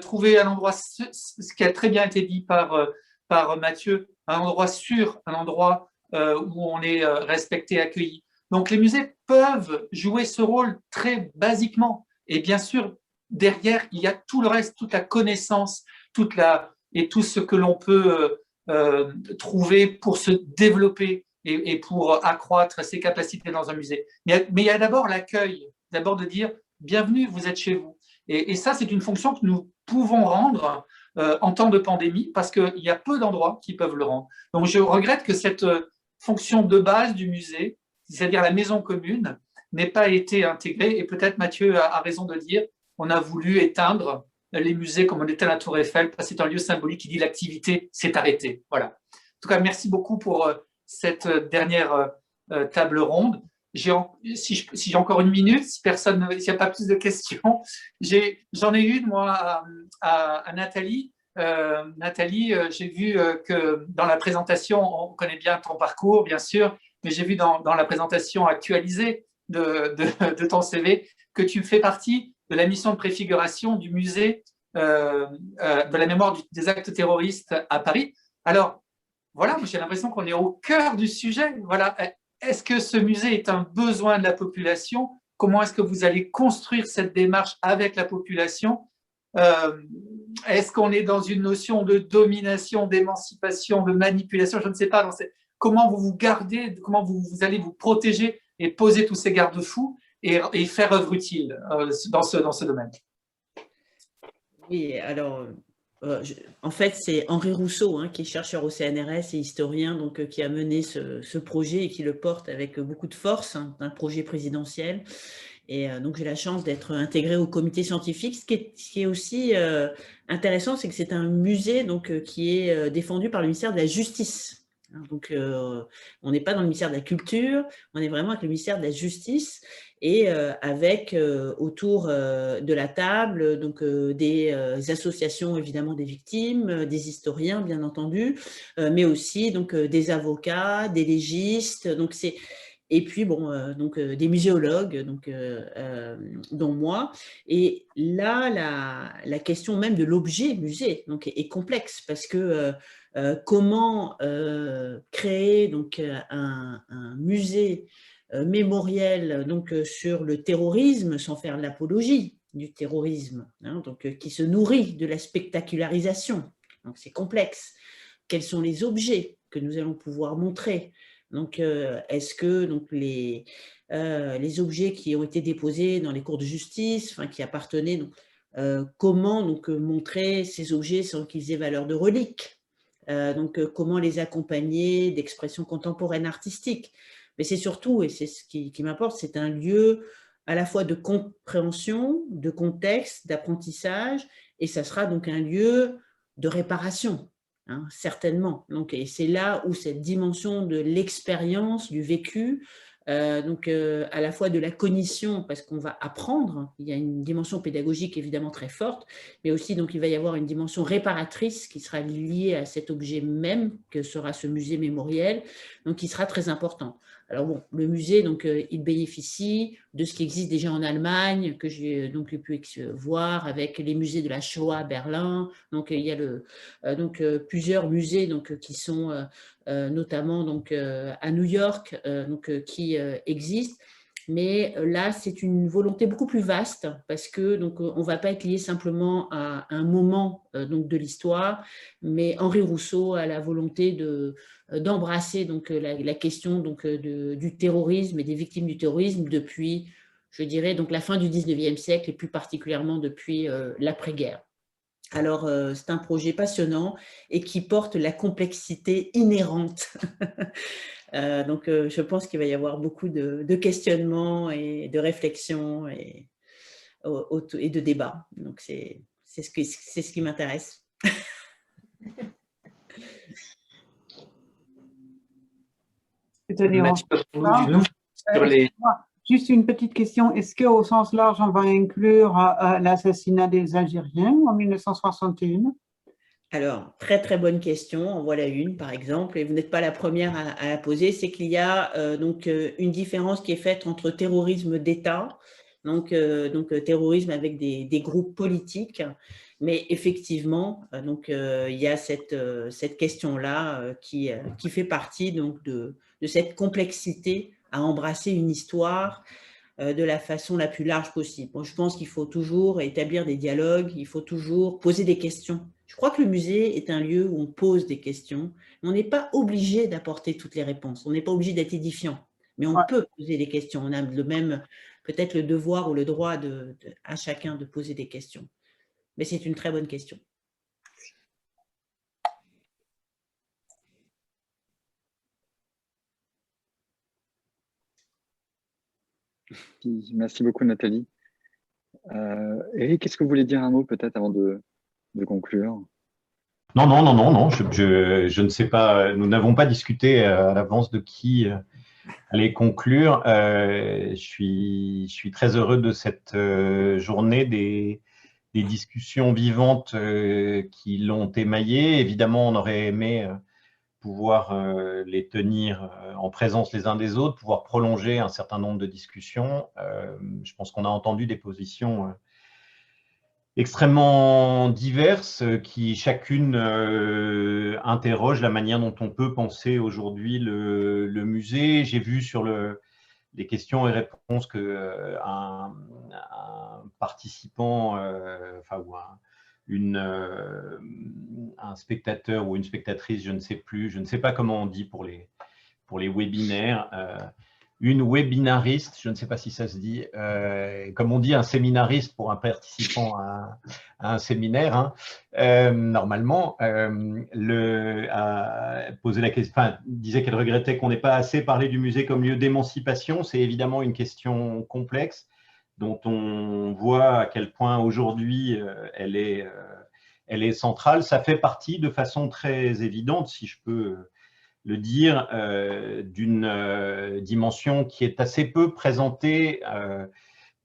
trouver un endroit, ce qui a très bien été dit par Mathieu, un endroit sûr, un endroit où on est respecté, accueilli. Donc les musées peuvent jouer ce rôle très basiquement. Et bien sûr, derrière, il y a tout le reste, toute la connaissance, et tout ce que l'on peut trouver pour se développer et pour accroître ses capacités dans un musée. Mais il y a d'abord l'accueil, d'abord de dire « bienvenue, vous êtes chez vous ». Et ça, c'est une fonction que nous pouvons rendre en temps de pandémie parce qu'il y a peu d'endroits qui peuvent le rendre. Donc, je regrette que cette fonction de base du musée, c'est-à-dire la maison commune, n'ait pas été intégrée. Et peut-être Mathieu a raison de dire on a voulu éteindre les musées comme on était à la Tour Eiffel parce que c'est un lieu symbolique qui dit l'activité s'est arrêtée. Voilà. En tout cas, merci beaucoup pour cette dernière table ronde. Si j'ai encore une minute, s'il n'y a pas plus de questions, j'en ai une, moi, à Nathalie. Nathalie, j'ai vu que dans la présentation, on connaît bien ton parcours, bien sûr, mais j'ai vu dans la présentation actualisée de ton CV que tu fais partie de la mission de préfiguration du musée de la mémoire des actes terroristes à Paris. Alors, voilà, j'ai l'impression qu'on est au cœur du sujet. Voilà. Est-ce que ce musée est un besoin de la population? Comment est-ce que vous allez construire cette démarche avec la population? Est-ce qu'on est dans une notion de domination, d'émancipation, de manipulation? Je ne sais pas. Donc comment vous vous gardez, comment vous allez vous protéger et poser tous ces garde-fous et faire œuvre utile dans ce domaine? Oui, alors, en fait, c'est Henri Rousseau, qui est chercheur au CNRS et historien, donc, qui a mené ce projet et qui le porte avec beaucoup de force, un projet présidentiel. Et donc, j'ai la chance d'être intégrée au comité scientifique. Ce qui est aussi intéressant, c'est que c'est un musée donc, qui est défendu par le ministère de la Justice. Donc, on n'est pas dans le ministère de la Culture, on est vraiment avec le ministère de la Justice et avec autour de la table donc, des associations évidemment des victimes, des historiens bien entendu, mais aussi donc, des avocats, des légistes. Donc, et puis, bon, donc, des muséologues, donc, dont moi. Et là, la question même de l'objet musée donc, est complexe parce que comment créer donc, un musée mémoriel donc, sur le terrorisme sans faire l'apologie du terrorisme, donc, qui se nourrit de la spectacularisation. Donc, c'est complexe. Quels sont les objets que nous allons pouvoir montrer? Donc, est-ce que donc, les objets qui ont été déposés dans les cours de justice, enfin, qui appartenaient, donc, comment donc, montrer ces objets sans qu'ils aient valeur de relique? Donc, comment les accompagner d'expressions contemporaines artistiques? Mais c'est surtout, et c'est ce qui m'importe, c'est un lieu à la fois de compréhension, de contexte, d'apprentissage, et ça sera donc un lieu de réparation. Certainement. Donc, et c'est là où cette dimension de l'expérience, du vécu, donc à la fois de la cognition, parce qu'on va apprendre, il y a une dimension pédagogique évidemment très forte, mais aussi donc il va y avoir une dimension réparatrice qui sera liée à cet objet même que sera ce musée mémoriel, donc qui sera très important. Alors bon, le musée, donc, il bénéficie de ce qui existe déjà en Allemagne, que j'ai donc pu voir avec les musées de la Shoah à Berlin. Donc il y a donc, plusieurs musées donc, qui sont notamment donc, à New York, donc, qui existent. Mais là, c'est une volonté beaucoup plus vaste parce que donc, on ne va pas être lié simplement à un moment donc, de l'histoire, mais Henri Rousseau a la volonté d'embrasser donc, la question donc, du terrorisme et des victimes du terrorisme depuis, je dirais, donc, la fin du 19e siècle et plus particulièrement depuis l'après-guerre. Alors, c'est un projet passionnant et qui porte la complexité inhérente. Donc, je pense qu'il va y avoir beaucoup de questionnements et de réflexions et de débats. Donc, c'est ce qui m'intéresse. Juste une petite question. Est-ce qu'au sens large, on va inclure l'assassinat des Algériens en 1961? Alors, très très bonne question. En voilà une, par exemple, et vous n'êtes pas la première à la poser. C'est qu'il y a donc une différence qui est faite entre terrorisme d'État, donc terrorisme avec des groupes politiques, mais effectivement, donc il y a cette question-là qui fait partie donc de cette complexité à embrasser une histoire de la façon la plus large possible. Bon, je pense qu'il faut toujours établir des dialogues, il faut toujours poser des questions. Je crois que le musée est un lieu où on pose des questions, mais on n'est pas obligé d'apporter toutes les réponses, on n'est pas obligé d'être édifiant, mais on peut poser des questions. On a le même, peut-être le devoir ou le droit à chacun de poser des questions. Mais c'est une très bonne question. Merci beaucoup, Nathalie. Eric, est-ce que vous voulez dire un mot peut-être avant de conclure? Non, je ne sais pas, nous n'avons pas discuté à l'avance de qui allait conclure. Je suis très heureux de cette journée, des discussions vivantes qui l'ont émaillée. Évidemment, on aurait aimé pouvoir les tenir en présence les uns des autres, pouvoir prolonger un certain nombre de discussions. Je pense qu'on a entendu des positions extrêmement diverses qui chacune interroge la manière dont on peut penser aujourd'hui le musée. J'ai vu sur les questions et réponses que un participant, enfin, ou un spectateur ou une spectatrice, je ne sais plus, je ne sais pas comment on dit pour les webinaires, une webinariste, je ne sais pas si ça se dit, comme on dit un séminariste pour un participant à un séminaire, hein, normalement, a posé la question, enfin, disait qu'elle regrettait qu'on n'ait pas assez parlé du musée comme lieu d'émancipation. C'est évidemment une question complexe dont on voit à quel point aujourd'hui elle est centrale. Ça fait partie de façon très évidente, si je peux le dire, d'une dimension qui est assez peu présentée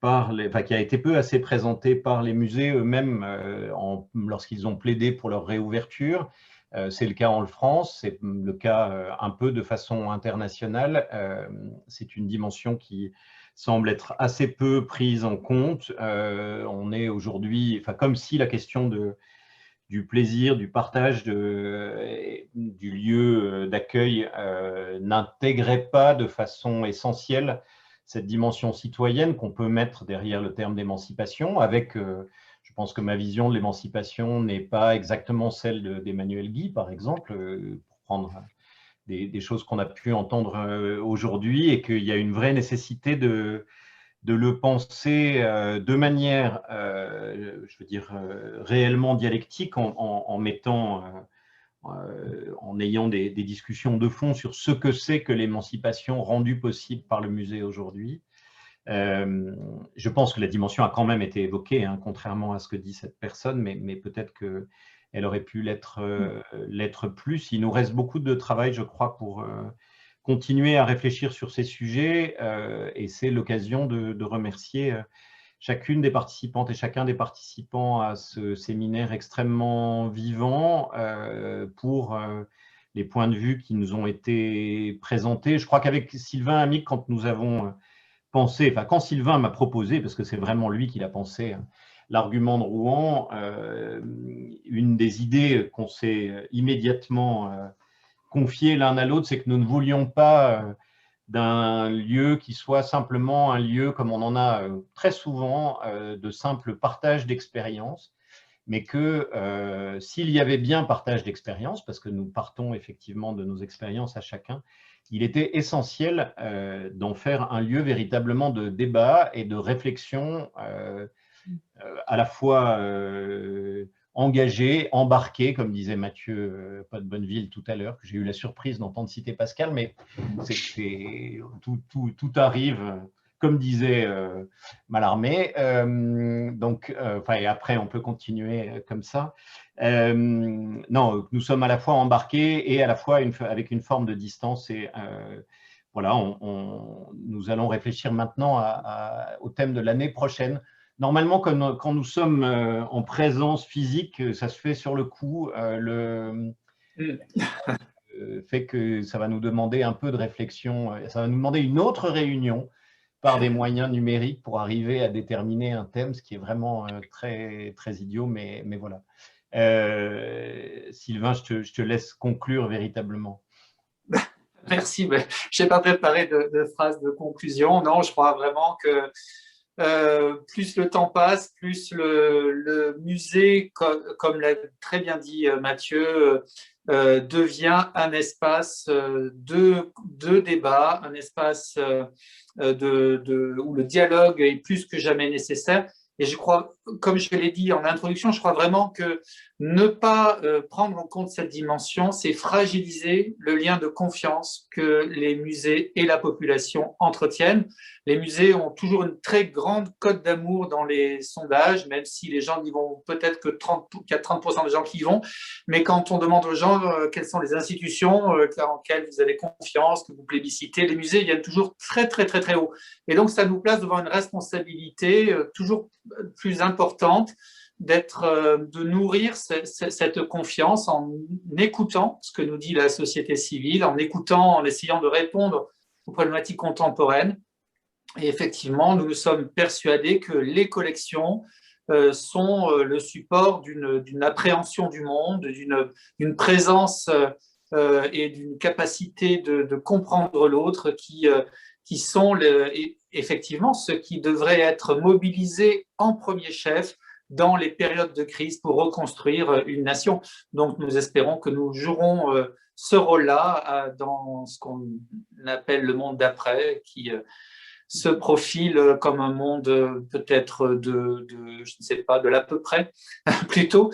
qui a été assez présentée par les musées eux-mêmes lorsqu'ils ont plaidé pour leur réouverture. C'est le cas en France, c'est le cas un peu de façon internationale. C'est une dimension qui semble être assez peu prise en compte. On est aujourd'hui, enfin, comme si la question du plaisir, du partage du lieu d'accueil n'intégrait pas de façon essentielle cette dimension citoyenne qu'on peut mettre derrière le terme d'émancipation, avec, je pense que ma vision de l'émancipation n'est pas exactement celle d'Emmanuel Guy, par exemple, pour prendre des choses qu'on a pu entendre aujourd'hui, et qu'il y a une vraie nécessité de le penser de manière, je veux dire, réellement dialectique, en mettant, en ayant des discussions de fond sur ce que c'est que l'émancipation rendue possible par le musée aujourd'hui. Je pense que la dimension a quand même été évoquée, hein, contrairement à ce que dit cette personne, mais peut-être qu'elle aurait pu l'être plus. Il nous reste beaucoup de travail, je crois, pour continuer à réfléchir sur ces sujets, et c'est l'occasion de remercier chacune des participantes et chacun des participants à ce séminaire extrêmement vivant pour les points de vue qui nous ont été présentés. Je crois qu'avec Sylvain Amic, quand nous avons pensé, enfin quand Sylvain m'a proposé, parce que c'est vraiment lui qui l'a pensé, l'argument de Rouen, une des idées qu'on s'est immédiatement confié l'un à l'autre, c'est que nous ne voulions pas d'un lieu qui soit simplement un lieu, comme on en a très souvent, de simple partage d'expériences, mais que s'il y avait bien partage d'expériences, parce que nous partons effectivement de nos expériences à chacun, il était essentiel d'en faire un lieu véritablement de débat et de réflexion, à la fois engagé, embarqué, comme disait Mathieu Pas de Bonneville tout à l'heure, que j'ai eu la surprise d'entendre citer Pascal, mais tout arrive, comme disait Mallarmé. Donc, et après, on peut continuer comme ça. Non, nous sommes à la fois embarqués et à la fois avec une forme de distance. Et voilà, nous allons réfléchir maintenant au thème de l'année prochaine. Normalement, quand nous sommes en présence physique, ça se fait sur le coup. Fait que ça va nous demander un peu de réflexion. Ça va nous demander une autre réunion par des moyens numériques pour arriver à déterminer un thème, ce qui est vraiment très, très idiot, mais voilà. Sylvain, je te laisse conclure véritablement. Merci. Je n'ai pas préparé de phrase de conclusion. Non, je crois vraiment que plus le temps passe, plus le musée, comme l'a très bien dit Mathieu, devient un espace de débat, un espace où le dialogue est plus que jamais nécessaire. Et je crois, comme je l'ai dit en introduction, je crois vraiment que ne pas prendre en compte cette dimension, c'est fragiliser le lien de confiance que les musées et la population entretiennent. Les musées ont toujours une très grande cote d'amour dans les sondages, même si les gens n'y vont peut-être que 30% des gens qui y vont. Mais quand on demande aux gens quelles sont les institutions en lesquelles vous avez confiance, que vous plébiscitez, les musées viennent toujours très, très, très, très haut. Et donc, ça nous place devant une responsabilité toujours plus importante de nourrir cette confiance en écoutant ce que nous dit la société civile, en écoutant, en essayant de répondre aux problématiques contemporaines. Et effectivement, nous sommes persuadés que les collections sont le support d'une appréhension du monde, d'une présence et d'une capacité de comprendre l'autre qui sont effectivement ceux qui devraient être mobilisés en premier chef dans les périodes de crise pour reconstruire une nation. Donc, nous espérons que nous jouerons ce rôle-là dans ce qu'on appelle le monde d'après, qui se profile comme un monde peut-être je ne sais pas, de l'à peu près, plutôt,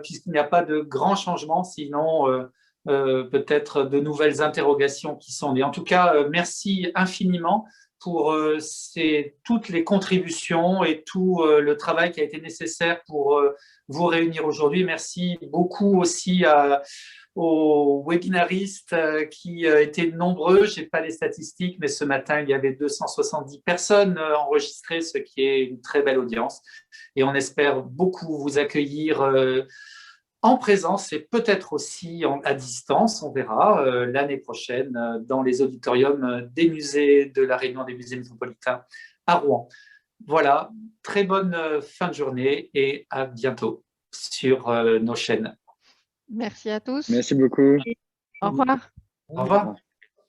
puisqu'il n'y a pas de grands changements, sinon peut-être de nouvelles interrogations qui sont nées. En tout cas, merci infiniment pour toutes les contributions et tout le travail qui a été nécessaire pour vous réunir aujourd'hui. Merci beaucoup aussi aux webinaristes qui étaient nombreux. Je n'ai pas les statistiques, mais ce matin, il y avait 270 personnes enregistrées, ce qui est une très belle audience. Et on espère beaucoup vous accueillir en présence et peut-être aussi à distance, on verra, l'année prochaine dans les auditoriums des musées de la Réunion des musées métropolitains à Rouen. Voilà, très bonne fin de journée et à bientôt sur nos chaînes. Merci à tous. Merci beaucoup. Au revoir. Au revoir.